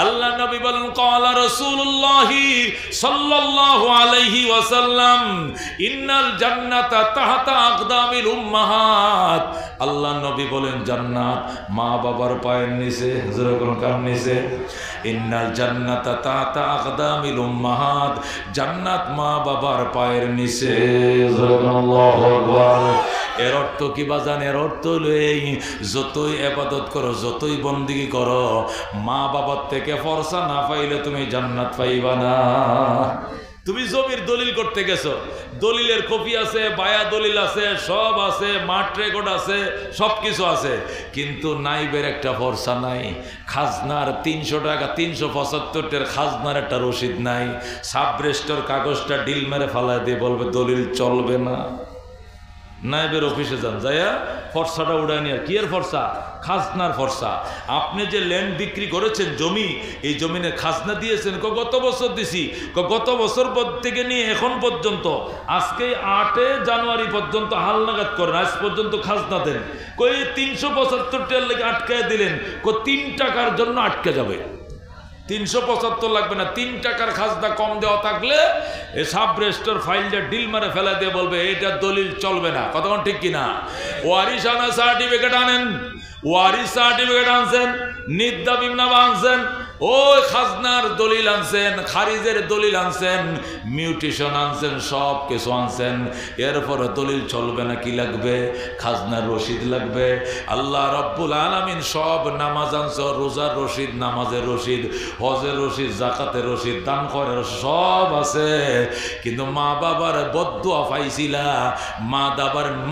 আল্লাহ নবী বলেন, ক্বালা রাসূলুল্লাহ সাল্লাল্লাহু আলাইহি ওয়াসাল্লাম, ইন্নাল জান্নাতা তাহতা আকদামিল উম্মাহাত। আল্লাহ নবী বলেন, জান্নাত মা বাবার পায়ের নিচে। যেরকম কার নিচে? ইন্নাল জান্নাতা তাহতা আকদামিল উম্মাহাত। জান্নাত মা বাবার পায়ের নিচে। আল্লাহু আকবার। এর অর্থ কি বাজান? এর অর্থ হলো এই, যতই ইবাদত করো, যতই বন্দেগী করো, মা বাবার থেকে ফরসা না পাইলে তুমি জান্নাত পাইবা না। তুমি জমির দলিল করতে গেছো, দলিলের কপি আছে, বায়া দলিল আছে, সব আছে, মাঠ রেকর্ড আছে, সব কিছু আছে, কিন্তু নাইবের একটা ফরসা নাই। খাজনার 300 টাকা, 375 খাজনার একটা রসিদ নাই। সাবরেস্টর কাগজটা ডিল মেরে ফালাই দিয়ে বলবে দলিল চলবে না। নাইবের অফিসে যান, যাইয়া ফর্সাটা উড়ায় নিয়ে, কি এর ফর্সা? খাজনার ফর্সা। আপনি যে ল্যান্ড বিক্রি করেছেন, জমি, এই জমিনের খাজনা দিয়েছেন, গত বছর দিছি, গত বছর থেকে নিয়ে এখন পর্যন্ত, আজকে 8 জানুয়ারি পর্যন্ত হালনাগাদ করেন, আজ পর্যন্ত খাজনা দেন। 375 টাকার লেগে আটকায় দিলেন, 3 টাকার জন্য আটকে যাবে। 375 লাগবে না, 3 টাকার খাজনা কম দেওয়া থাকলে এ সাব রেজিস্টার ফাইলটা ডিল মারে ফেলা দিয়ে বলবে এটা দলিল চলবে না। কতক্ষণ ঠিক কিনা? ওয়ারিশ আনা সার্টিফিকেট আনেন, ওয়ারিশ সার্টিফিকেট আনছেন, নিদ্দা বিমনামা আনছেন, ওই খাজনার দলিল আনছেন, খারিজের দলিল আনছেন, মিউটেশন আনছেন, সব কিছু আনছেন, এরপরে দলিল চলবে না। কি লাগবে? খাজনার রসিদ লাগবে। আল্লাহ রব্বুল আলামিন সব নামাজ আনছ, রোজার রসিদ, নামাজের রসিদ, হজের রসিদ, জাকাতের রসিদ, দান করার সব আছে, কিন্তু মা বাবার বদদুয়া পাইছিলা,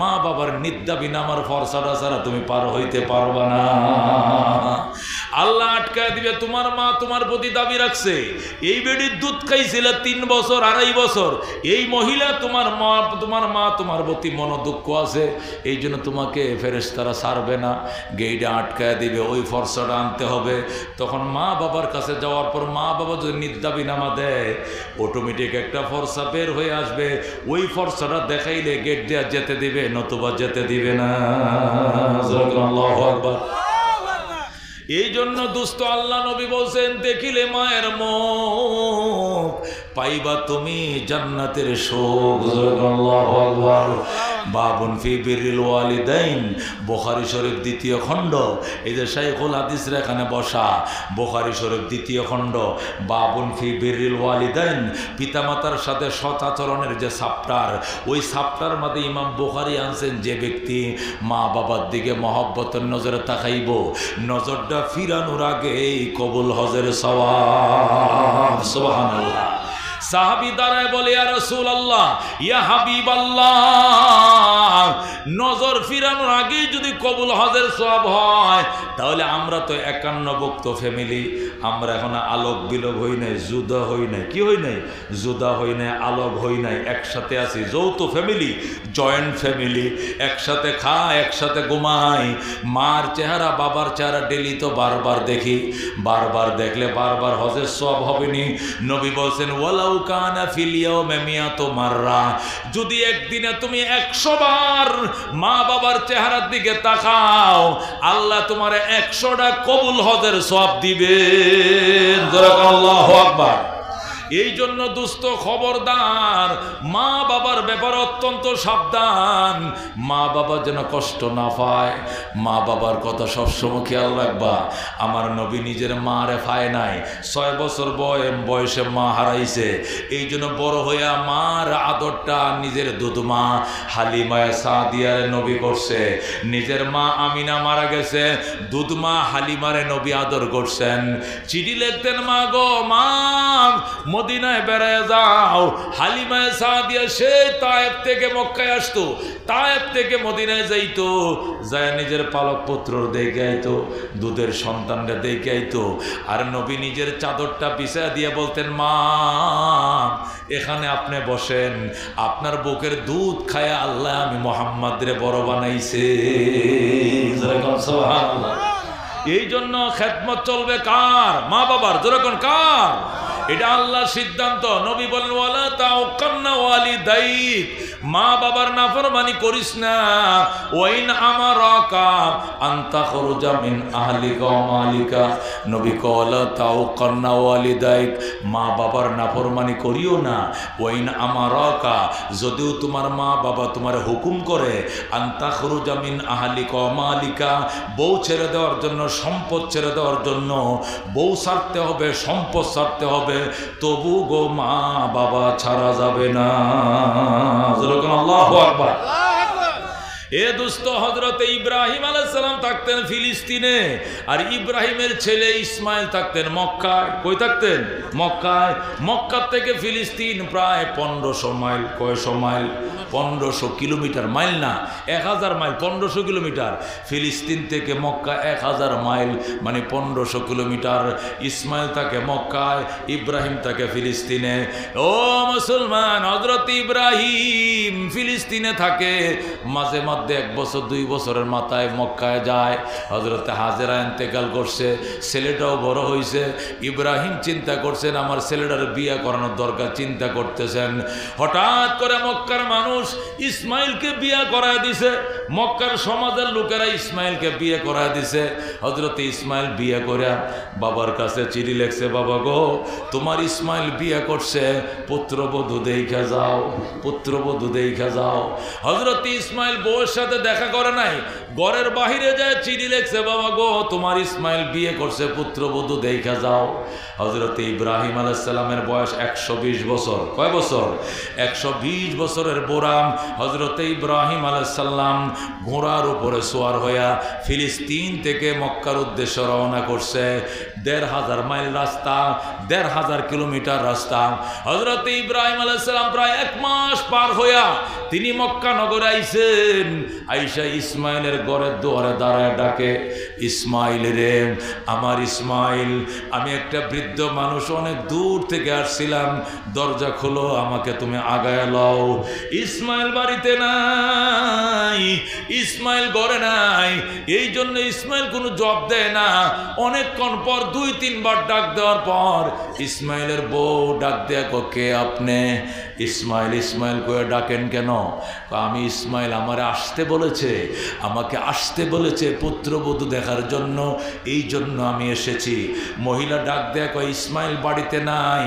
মা বাবার নিদ্দা বিনামার ফরসাটা ছাড়া তুমি পার হইতে পারবা না। আল্লাহ আটকায় দিবে। তোমার মা তোমার প্রতি দাবি রাখছে, এই বেডির দুধ খাইছিল 3 বছর 2.5 বছর, এই মহিলা তোমার মা তোমার প্রতি মনোদুঃখ আছে, এই জন্য তোমাকে ফেরেশতারা ছাড়বে না, গেইটা আটকায় দিবে। ওই ফরসাটা আনতে হবে। তখন মা বাবার কাছে যাওয়ার পর মা বাবা যদি নিদ্দাবি নামা দেয়, অটোমেটিক একটা ফরসা বের হয়ে আসবে। ওই ফরসাটা দেখাইলে গেট দেওয়া যেতে দিবে, নতুবা যেতে দিবে না। আল্লাহু আকবার। এই জন্য দুস্থ আল্লাহ নবী বলছেন, দেখিলে মায়ের মুখ পাইবা তুমি জান্নাতের সুখ। আল্লাহু আকবার। বাবুন ফি বিররিল ওয়ালিদাইন, বুখারী শরীফ 2য় খণ্ড। এই যে শাইখুল হাদিসরা এখানে বসা, বুখারী শরীফ 2য় খণ্ড, বাবুন ফি বিররিল ওয়ালিদাইন, পিতামাতার সাথে সদাচরণের যে চ্যাপ্টার, ওই চ্যাপ্টার মধ্যে ইমাম বুখারী আনছেন, যে ব্যক্তি মা বাবার দিকে মহব্বতের নজরে তাকাইব, নজরটা ফিরানোর আগেই কবুল হজের সওয়াব। সুবহানাল্লাহ। সাহাবী দাঁড়ায় বলে, ইয়া রাসূলুল্লাহ, ইয়া হাবিবাল্লাহ, নজর ফিরানোর আগেই যদি কবুল হজের সওয়াব হয়, তাহলে আমরা তো 51 ভুক্ত ফ্যামিলি, আমরা এখন আলোক বিলোক হই নাই, জুদা হই নাই, কি হই নাই, জুদা হই নাই, আলোক হই নাই, একসাথে আছি, যৌথ ফ্যামিলি, জয়েন্ট ফ্যামিলি, একসাথে খাই, একসাথে ঘুমাই, মার চেহারা বাবার চেহারা ডেলি তো বারবার দেখি, বারবার দেখলে বারবার হজের সওয়াব হবে নি। নবী বলছেন, ওয়ালাউ কানা ফিল ইয়াউমি মিয়াতু মাররা, যদি একদিনে তুমি 100 বার মা বাবার চেহারার দিকে তাকাও, আল্লাহ তোমার 100টা কবুল হজের সওয়াব দিবেন। আল্লাহু আকবার। এই জন্য দুস্থ খবরদার, মা বাবার ব্যাপারে অত্যন্ত সাবধান, মা বাবা যেন কষ্ট না পায়, মা বাবার কথা সবসময় খেয়াল রাখবা। আমার নবী নিজের মারে পায় নাই, 6 বছর বয়সে মা হারাইছে, এই জন্য বড় হইয়া মার আদরটা নিজের দুধমা হালিমা সাদিয়ার নবী করছে। নিজের মা আমিনা মারা গেছে, দুধমা হালিমারে নবী আদর করছেন। চিঠি লিখতেন, মা গো মা, মদিনায় বেড়ায় যাও। হালিমা সাদিয়া সে তায়েব থেকে মক্কায় আসতো, তায়েব থেকে মদিনায় যাইতো, যায় নিজের পালক পুত্র দেখে আইতো, দুধের সন্তানরা দেখে আইতো। আর নবী নিজের চাদরটা বিছায়া দিয়ে বলতেন, মা এখানে আপনি বসেন, আপনার বুকের দুধ খায়া আল্লাহ আমি মুহাম্মাদরে বড় বানাইছে। সুবহানাল্লাহ। এই জন্য খেদমত চলবে কার? মা বাবার। যেরকম কার? এটা আল্লাহর সিদ্ধান্ত। নবী বলেন, ওয়ালা তাউকান্না ওয়ালিদাইক, মা বাবার নাফরমানি করিস না। ওয়াইন আমারাকা আন তাখরুজা মিন আহলিকা ওয়া মালিকা, নবী কওয়ালা তাউকান্না ওয়ালিদাইক, মা বাবার নাফরমানি করিও না। ওয়াইন আমারাকা, যদিও তোমার মা বাবা তোমার হুকুম করে, আন তাখরুজা মিন আহলিকা ওয়া মালিকা, বউ ছেড়ে দেওয়ার জন্য, সম্পদ ছেড়ে দেওয়ার জন্য, বউ ছাড়তে হবে, সম্পদ ছাড়তে হবে, তবু গো মা বাবা ছাড়া যাবে না। আল্লাহু আকবার। এ দুস্থ হযরত ইব্রাহিম আলাইহিস সালাম থাকতেন ফিলিস্তিনে, আর ইব্রাহিমের ছেলে ইসমাইল থাকতেন মক্কায়। কই থাকতেন? মক্কায়। মক্কা থেকে ফিলিস্তিন প্রায় 1500 মাইল। কয়শো মাইল? 1500 কিলোমিটার। মাইল না, 1000 মাইল। 1500 কিলোমিটার। ফিলিস্তিন থেকে মক্কা 1000 মাইল, মানে 1500 কিলোমিটার। ইসমাইল থাকে মক্কায়, ইব্রাহিম থাকে ফিলিস্তিনে। ও মুসলমান, হযরত ইব্রাহিম ফিলিস্তিনে থাকে, মাঝে মাঝে 1 বছর 2 বছরের মাথায় মক্কায় যায়। হযরত হাজেরা ইন্তেকাল করছে, ছেলেটাও বড় হয়েছে। ইব্রাহিম চিন্তা করছেন আমার ছেলেটার বিয়ে করানোর দরকার, চিন্তা করতেছেন। হঠাৎ করে মক্কার মানুষ ইসমাইলকে বিয়ে করায় দিছে, মক্কার সমাজের লোকেরা ইসমাইলকে বিয়ে করায় দিছে। হযরত ইসমাইল বিয়ে করে বাবার কাছে চিঠি লেখছে, বাবা গো তোমার ইসমাইল বিয়ে করছে, পুত্রবধূ দেখা যাও, পুত্রবধূ দেখা যাও। হযরত ইসমাইল বউয়ের সাথে দেখা করে নাই, ঘরের বাহিরে যায় চিঠি লেখছে, বাবা গো তোমার ইসমাইল বিয়ে করছে, পুত্রবধূ দেখা যাও। হযরত ইব্রাহিম আলাইহিস সালামের বয়স 120 বছর। কয় বছর? 120 বছরের বোরাম হযরত ইব্রাহিম আলাইহিস সালাম ঘোড়ার উপরে সওয়ার হইয়া ফিলিস্তিন থেকে মক্কার উদ্দেশ্যে রওনা করছে। 1500 মাইল রাস্তা, 1500 কিলোমিটার রাস্তা। হযরত ইব্রাহিম আলাইহিস সালাম প্রায় 1 মাস পার হইয়া তিনি মক্কা নগরে আইছেন। আইসা ইসমাইলের ঘরের দুয়ারে দাঁড়ায় ডাকে, ইসমাইল রে, আমার ইসমাইল, আমি একটা বৃদ্ধ মানুষ, অনেক দূর থেকে আসছিলাম, দরজা খোলো, আমাকে তুমি আগায় লও। ইসমাইল বাড়িতে নাই, ইসমাইল ঘরে নাই। এই জন্য ইসমাইল কোনো জবাব দেয় না। অনেকক্ষণ পর 2-3 বার ডাক দেওয়ার পর ইসমাইলের বউ ডাক দেয়া, কে আপনি? ইসমাইল, ইসমাইল কয়ে ডাকেন কেন? আমি ইসমাইল, আমারে আসতে বলেছে, আমাকে আসতে বলেছে পুত্রবধূ দেখার জন্য, এই জন্য আমি এসেছি। মহিলা ডাক দেয়া কয়, ইসমাইল বাড়িতে নাই,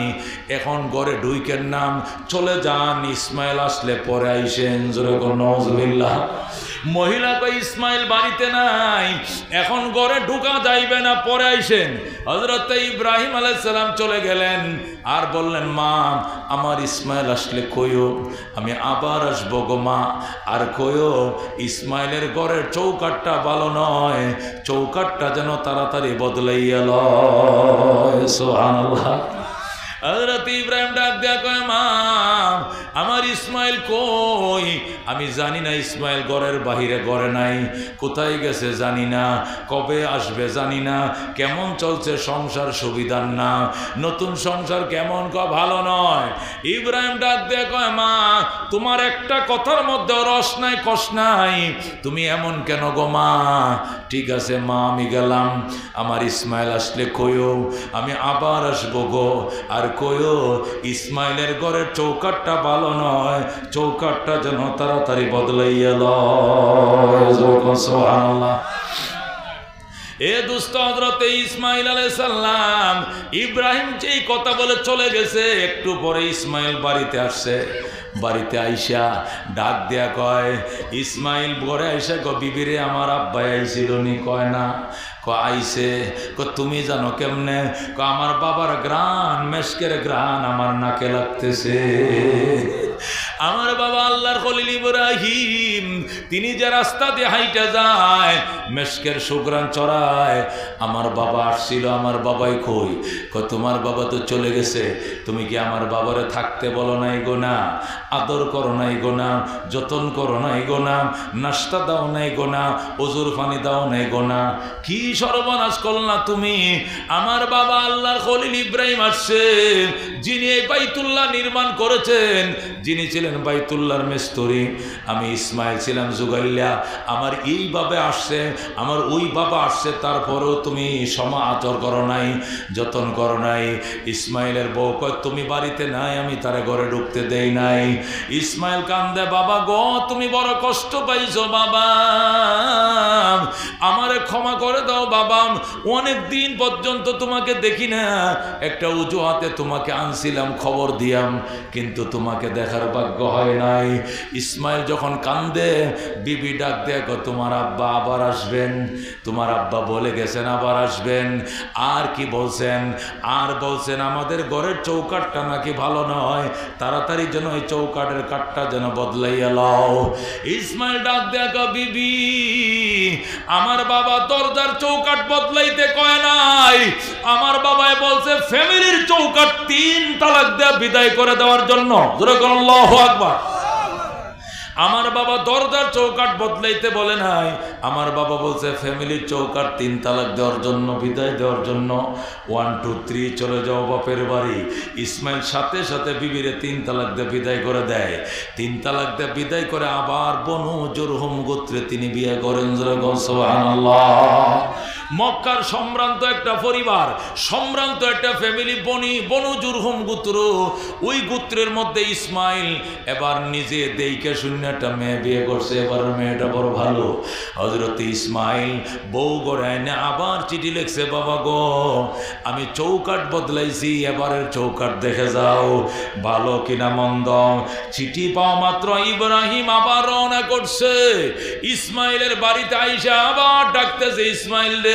এখন ঘরে ঢুইকেন নাম, চলে যান, ইসমাইল আসলে পরে আইসেন। জোরে কোন নাউজুবিল্লাহ। মহিলা কয়, ইসমাইল বাড়িতে নাই, এখন ঘরে ঢুকা যাইবে না, পরে আইসেন। হযরত ইব্রাহিম আলাইহিস সালাম চলে গেলেন আর বললেন, মা আমার ইসমাইল আসলে কইও, আমি আবার আসবো গো মা। আর কইও ইসমাইলের ঘরের চৌকাটটা ভালো নয়, চৌকাটটা যেন তাড়াতাড়ি বদলাইয়া লয়। সুবহানাল্লাহ। হযরত ইব্রাহিম ডাক দিয়া কয় মা আমার ইসমাইল কই? আমি জানি না, ইসমাইল ঘরের বাহিরে ঘরে নাই, কোথায় গেছে জানি না, কবে আসবে জানি না, কেমন চলছে সংসার সুবিধার না, নতুন সংসার কেমন ভালো নয়। ইব্রাহিম ডাক দিয়ে কয় মা তোমার একটা কথার মধ্যে রস নাই কষ নাই, তুমি এমন কেন গো মা? ঠিক আছে মা আমি গেলাম, আমার ইসমাইল আসলে কইও আমি আবার আসবো গো, আর কইও ইসমাইলের ঘরের চৌকাটটা ভালো নয়, চৌকাটটা যেন তাড়াতাড়ি বদলাইয়া লয়। সুবহানাল্লাহ। এ দুষ্ট হযরতে ইসমাইল আলাইহিস সালাম ইব্রাহিম যেই কথা বলে চলে গেছে, একটু পরে ইসমাইল বাড়িতে আসছে। বাড়িতে আইসা ডাক দেয়া কয় ইসমাইল ঘরে আইসা গো বিবিরে আমার আব্বাই আইছিল নি? কয় না। আইসে। তুমি জানো কেমনে? আমার বাবার গ্রান, মেশকের গ্রান আমার নাকে লাগতেছে। আমার বাবা আল্লাহর খলিল ইব্রাহিম তিনি যে রাস্তা দিয়ে হাইটা যায় মেশকের সুগ্রান চড়ায়, আমার বাবা আসছিল। আমার বাবাই কই? তোমার বাবা তো চলে গেছে, তুমি কি আমার বাবারে থাকতে বলো নাই গো? না। আদর করো নাই গো? না। যতন করো নাই গো? না। নাস্তা দাও নাই গো? না। ওজুর পানি দাও নাই গো? না। কি সর্বনাশ করলা তুমি? আমার বাবা আল্লাহর খলিল ইব্রাহিম আসছে, যিনি এই বাইতুল্লাহ নির্মাণ করেছেন, যিনি ছিলেন বাইতুল্লাহর মিস্ত্রি। আমি ইসমাইল ছিলাম জুগাইল্লা। আমার এইভাবে আসছে, আমার ওই বাবা আসছে, তারপরেও তুমি সমা আচর করো নাই, যতন করো নাই। ইসমাইলের বউ কয় তুমি বাড়িতে নাই, আমি তারে ঘরে ঢুকতে দেই নাই। ইসমাইল কান্দে, বাবা গো তুমি বড় কষ্ট পাইছো বাবা, আমারে ক্ষমা করে দাও বাবা, অনেক দিন পর্যন্ত তোমাকে দেখি না, একটা অজুহাতে তোমাকে আনছিলাম, খবর দিয়াম, কিন্তু তোমাকে দেখার ভাগ্য হয় নাই। ইসমাইল যখন কান্দে বিবি ডাক দেখো তোমার আব্বা আবার আসবেন, তোমার আব্বা বলে গেছেন আবার আসবেন। আর কি বলছেন? আর বলছেন আমাদের ঘরের চৌকাটটা নাকি ভালো নয়, তাড়াতাড়ি যেন ওই চৌকাটের কাঠটা যেন বদলাইয়া লাও। ইসমাইল ডাক দেখো বিবি আমার বাবা দরজার চৌকাট বদলাইতে কয় নাই, আমার বাবাই বলছে ফ্যামিলির চৌকাট 3 তালাক দেয়া বিদায় করে দেওয়ার জন্য। জোরে বলো আল্লাহু আকবার। আমার বাবা দরজার চৌকাট বদলাইতে বলে নাই, আমার বাবা বলছে ফ্যামিলির চৌকাট 3 তালাক দেওয়ার জন্য, বিদায় দেওয়ার জন্য। 1 2 3 চলে যাও বাপের বাড়ি। ইসমাইল সাথে সাথে বিবিরে 3 তালাক দিয়ে বিদায় করে দেয়। 3 তালাক দিয়ে বিদায় করে আবার বনু জুরহুম গোত্রে তিনি বিয়ে করেন। সুবহানাল্লাহ। মক্কার সম্ভ্রান্ত একটা পরিবার, সম্ভ্রান্ত একটা ফ্যামিলি, বনু জুরহুম গোত্র। ওই গোত্রের মধ্যে ইসমাইল এবার নিজে দেইকে শূন্য একটা মেয়ে বিয়ে করছে। এবার মেয়েটা বড় ভালো। হযরত ইসমাইল বউ গড়ায় না আবার চিঠি লিখছে, বাবা গো আমি চৌকাট বদলাইছি, এবারের চৌকাট দেখে যাও ভালো কিনা মন্দ। চিঠি পাওয়া মাত্র ইব্রাহিম আবার রওনা করছে ইসমাইলের বাড়িতে। আইসা আবার ডাকতেছে, ইসমাইল রে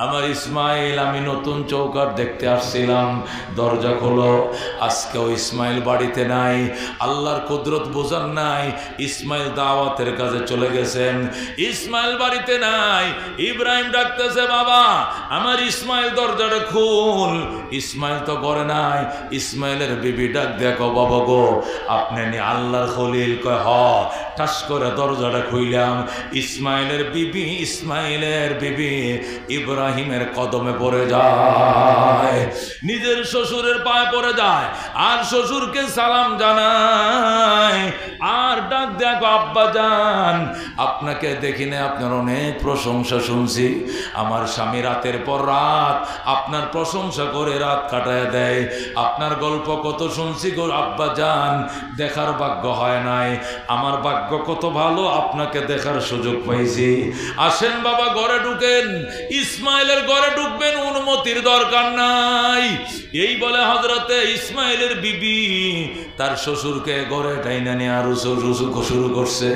আমার ইসমাইল, আমি নতুন চৌকাট দেখতে আসছিলাম, দরজা খোলো। আজকেও ইসমাইল বাড়িতে নাই, আল্লাহর কুদরত বোঝার নাই, ইসমাইল দাওয়াতের কাজে চলে গেছেন, ইসমাইল বাড়িতে নাই। ইব্রাহিম ডাকতেছে, বাবা আমার ইসমাইল দরজাটা খুল। ইসমাইল তো ঘরে নাই। ইসমাইলের বিবি ডাক দেখো, বাবা গো আপনি নি আল্লাহর খলিল? কয় হ। ঠাস করে দরজাটা খুইলাম, ইসমাইলের বিবি ইব্রাহিমের কদমে পড়ে যায়, নিজের শ্বশুরের পায়ে পড়ে যায়, আর শ্বশুরকে সালাম জানায়, আর ডাক দেখো আব্বা যান আপনাকে দেখি না, আপনার অনেক প্রশংসা শুনছি, আমার স্বামী রাতের পর রাত আপনার প্রশংসা করে রাত কাটায় দেয়, আপনার গল্প কত শুনছি গো আব্বা যান, দেখার ভাগ্য হয় নাই, আমার ভাগ্য কত ভালো আপনাকে দেখার সুযোগ পাইছি। আসেন বাবা ঘরে ঢুকেন। ইসমাইলের ঘরে ঢুকবেন, অনুমতির দরকার নাই। এই বলে হযরতে ইসমাইলের বিবি তার শ্বশুরকে ঘরে টাইনা নিয়ে আরো শুরু করছে।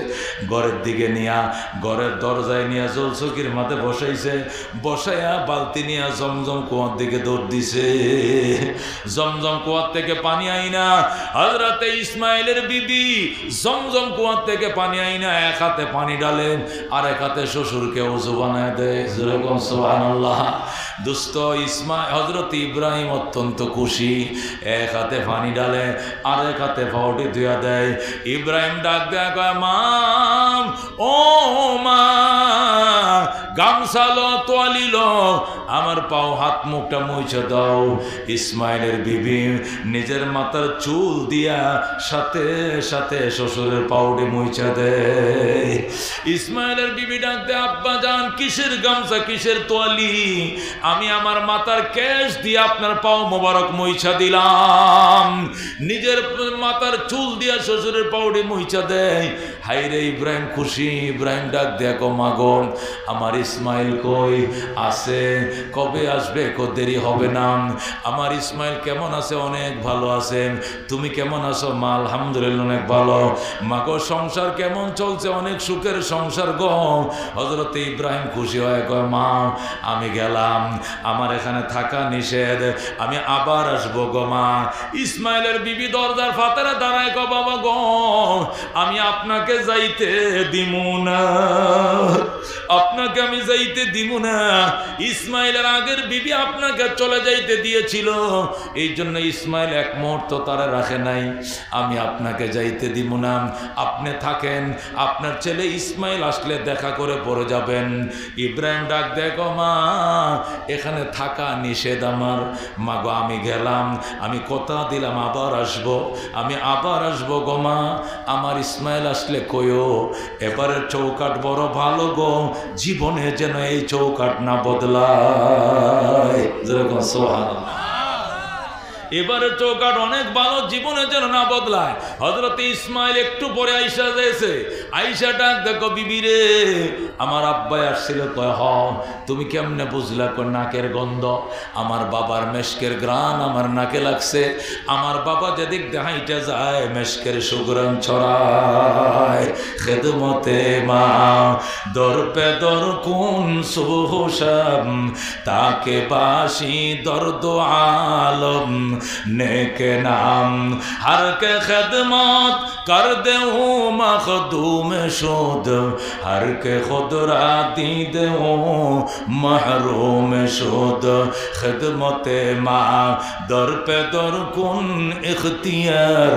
ঘরের দিকে নিয়া, ঘরের দরজায় নিয়ে জলচকির মাথায় বসাইছে, বসাইয়া বালতি নিয়ে জমজম কুয়ার দিকে দৌড় দিছে। জমজম কুয়ার থেকে পানি আইনা হযরতে ইসমাইলের বিবি জমজম কুয়ার থেকে পানি আইনা এক হাতে পানি ডালেন, আর এক হাতে শ্বশুরকে ওযু বানায় দেয়। সুবহানাল্লাহ। দুস্থ হযরত ইব্রাহিম ইব্রাহিম অত্যন্ত খুশি, এক হাতে পানি ডালে আরেক হাতে পাউডি ধুয়া দেয়। ইব্রাহিম ডাক দেয়া কয়, মা ও মা, গামছা লো, তোয়ালি লো, আমার পাও হাত মুখটা মুছে দাও। ইসমাইলের বিবি নিজের মাথার চুল দিয়া সাথে সাথে শ্বশুরের পাউডি মুছে দেয়। ইসমাইলের বিবি ডাক দেয়, আব্বা জান, কিসের গামছা, কিসের তোয়ালি? আমি আমার মাথার কেশ দিয়ে আপনার পাও মোবারক মুইছা দিলাম। নিজের মাথার চুল দিয়া শ্বশুরের পাউডি মুইছা দেয়। হাইরে ইব্রাহিম খুশি। ইব্রাহিম ডাক দেখো, মাগো আমার ইসমাইল কই? আছে। কবে আসবে? দেরি হবে না। আমার ইসমাইল কেমন আছে? অনেক ভালো আছে। তুমি কেমন আছো? মা আলহামদুলিল্লাহ অনেক ভালো। মাগো সংসার কেমন চলছে? অনেক সুখের সংসার গো। হযরত ইব্রাহিম খুশি হয়ে কয়, মা আমি গেলাম, আমার এখানে থাকা নিষেধ, আমি আবার আসবো গো মা। ইসমাইলের বিবি দরজার ফাতারে দাঁড়ায় কয়, বাবা গো আমি আপনাকে যাইতে দিমু না, আপনাকে আমি যাইতে দিব না। ইসমাইলের আগের বিবি আপনাকে চলে যাইতে দিয়েছিল, এই জন্য ইসমাইল এক মুহূর্ত তারা রাখে নাই। আমি আপনাকে যাইতে দিব না, আপনি থাকেন, আপনার ছেলে ইসমাইল আসলে দেখা করে পড়ে যাবেন। ইব্রাহিম ডাক দেখো, মা এখানে থাকা নিষেধ আমার। মাগো আমি গেলাম, আমি কথা দিলাম আবার আসবো, আমি আবার আসবো গো মা। আমার ইসমাইল আসলে কইও এবারের চৌকাট বড় ভালো গো, জীবনে যেন এই চৌকাট না বদলায়। যেরকম সুবহানাল্লাহ, এবারের চৌকাট অনেক ভালো, জীবনে যেন না বদলায়। হযরত ইসমাইল একটু পরে আয়েশা যাইছে, আয়েশা ডাক দেখো, বিবি রে আমার আব্বাই আসছিল। কয়, হ তুমি কেমনে বুঝলা? কয়, নাকের গন্ধ, আমার বাবার মেশকের গ্রান আমার নাকে লাগছে। আমার বাবা যেদিক দেখাইটা যায় মেশকের সুগ্রান ছড়ায়। খেদমতে মা দর পে দর কুন সুহসাম, তাকে বাসি দর্দ আলম নেকে নাম, हर के खदमत कर दे हूँ मखदूम शुद, हर के खुद राती दे हूँ महरूम शुद। खिदमत माँ दर पे दर कुन इख्तियार,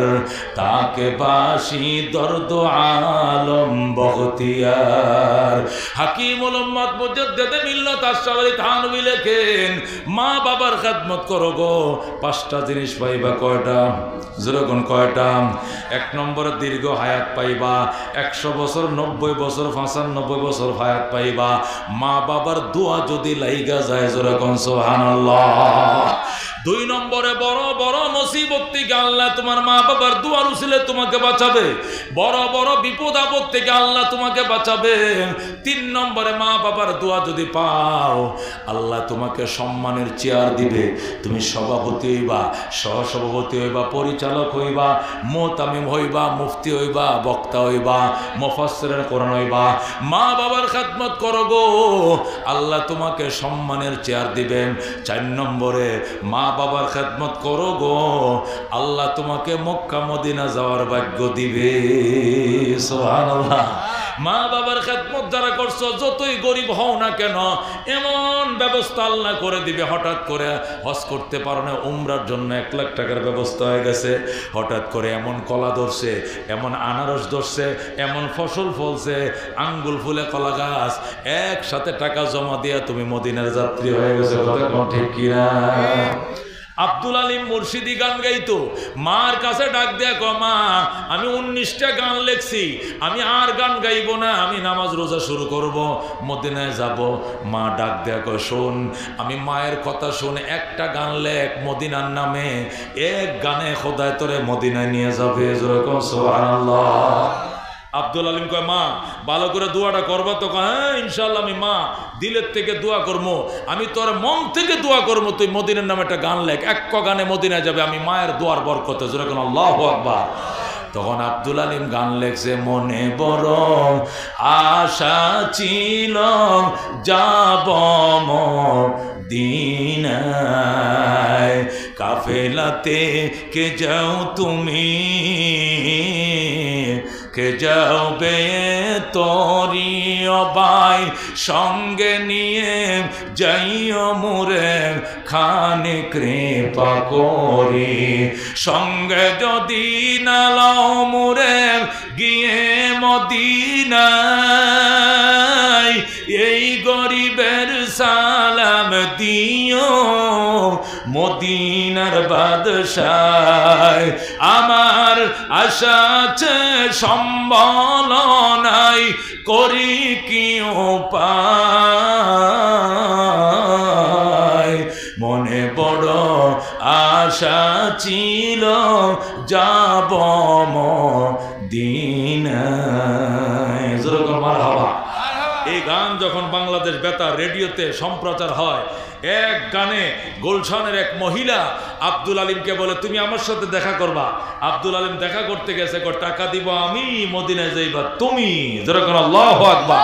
ताके बाशी दर्द आलम बख्तियार। हकीमुल उम्मत मुजद्दिद मिल्लत अशरारी थानवी লেখেন, মা বাবার খেদমত করো গো, পাঁচটা জিনিস পাইবা। কয়টা? যেরকম কয়টা? এক নম্বরে দীর্ঘ হায়াত পাইবা, 100 বছর, 90 বছর, 95 বছর হায়াত পাইবা। মা বাবার দোয়া যদি লাইগা যায়, যেরকম সুবহানাল্লাহ। 2 নম্বরে বড় বড় মুসিবত থেকে আল্লাহ তোমার মা বাবার দুয়ার উসিলে তোমাকে বাঁচাবে, বড় বড় বিপদ আপদ থেকে আল্লাহ তোমাকে বাঁচাবে। 3 নম্বরে মা বাবার দোয়া যদি পাও, আল্লাহ তোমাকে সম্মানের চেয়ার দিবে। তুমি সভাপতি হইবা, সহসভাপতি হইবা, পরিচালক হইবা, মুতামিম হইবা, মুফতি হইবা, বক্তা হইবা, মুফাসসিরের কোরআন হইবা। মা বাবার খেদমত করো গো, আল্লাহ তোমাকে সম্মানের চেয়ার দিবেন। 4 নম্বরে মা বাবার খেদমত করো গো, আল্লাহ তোমাকে মক্কা মদিনা যাওয়ার ভাগ্য দিবে। সুবহানাল্লাহ। মা বাবার খেদমত যারা করছো, যতই গরিব হও না কেন, এমন ব্যবস্থা আল্লাহ করে দিবে। হঠাৎ করে হজ করতে পারো না, উমরার জন্য 1 লাখ টাকার ব্যবস্থা হয়ে গেছে। হঠাৎ করে এমন কলা ধরছে, এমন আনারস ধরছে, এমন ফসল ফলছে, আঙ্গুল ফুলে কলা গাছ, একসাথে টাকা জমা দিয়া তুমি মদিনার যাত্রী হয়ে গেছে। কথা কোন ঠিক কিনা? আব্দুল আলিম মুর্শিদি গান গাইতো, মার কাছে ডাক দেয়া কয়, মা আমি 19টা গান লেখছি, আমি আর গান গাইব না, আমি নামাজ রোজা শুরু করব, মদিনায় যাব। মা ডাক দেয়া কয়, শোন আমি মায়ের কথা শুনে একটা গান লেখ মদিনার নামে, এক গানে খোদায় তোরে মদিনায় নিয়ে যাবে। যেরকম সুবহানাল্লাহ। আব্দুল আলিম কয়, মা ভালো করে দোয়াটা করবা তো? হ্যাঁ ইনশাআল্লাহ, আমি মা দিলের থেকে দোয়া করবো, আমি তোর মন থেকে দোয়া করবো, তুই মদিনার নামে একটা গান লেখ, এক গানে মদিনায় যাবে, আমি মায়ের দোয়ার বরকতে। যেরকম আল্লাহু আকবার। তখন আব্দুল আলিম গান লেখছে, মনে বড় আশা ছিল যাব মদিনায়, কাফেলাতে কে যাও তুমি, কে যাবে তোরি যাইও ভাই সঙ্গে নিয়ে যাইও মোরে খানে কৃপা করি সঙ্গে যদি না লও মোরে গিয়ে মদিনায় এই গরিবের সালাম দিও মদিনার বাদশাহ আমার আশা আছে সম্বল নাই করি কি উপায় মনে বড় আশা ছিল যাব মদিনায় যেরকম মারহাবা। এই গান যখন বাংলাদেশ বেতার রেডিওতে সম্প্রচার হয় এক গানে গুলশানের এক মহিলা আব্দুল আলিমকে বলে তুমি আমার সাথে দেখা করবা। আব্দুল আলিম দেখা করতে গেছে টাকা দিব আমি মদিনায় যাইবা তুমি যেরকম আল্লাহু আকবার।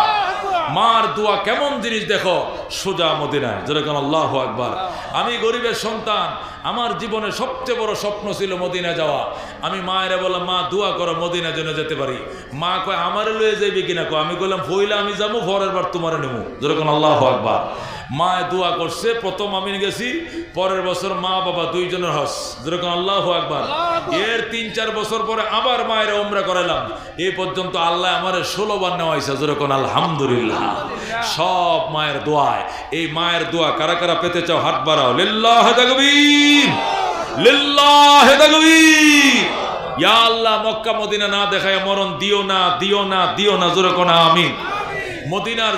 মার দোয়া কেমন জিনিস দেখো সোজা মদিনায় যেরকম আল্লাহু আকবার। আমি গরিবের সন্তান আমার জীবনে সবচেয়ে বড় স্বপ্ন ছিল মদিনা যাওয়া। আমি মায়েরা বললাম মা দোয়া করো মদিনা যেন যেতে পারি। মা কয় আমারে লয়ে যাইবে কিনা কয় আমি বললাম ফইলা আমি যাবো পরের বার তোমারে নেবো যেরকম আল্লাহু আকবার। মায়ে দোয়া করছে প্রথম আমি গেছি পরের বছর মা বাবা দুইজনের হজ যেরকম আল্লাহু আকবার। এর ৩-৪ বছর পরে আবার মায়ের উমরা করাইলাম এই পর্যন্ত আল্লাহ আমার ১৬ বার নেওয়া হয়েছে যেরকম আলহামদুলিল্লাহ। সব মায়ের দোয়ায়। এই মায়ের দোয়া কারা কারা পেতে চাও হাত বাড়াও লিল্লাহি তাকবীর লিল্লাহি তাকবীর। ইয়া আল্লাহ মক্কা মদিনা না দেখায় মরণ দিও না দিও না দিও না যেরকম আমিন। মদিনার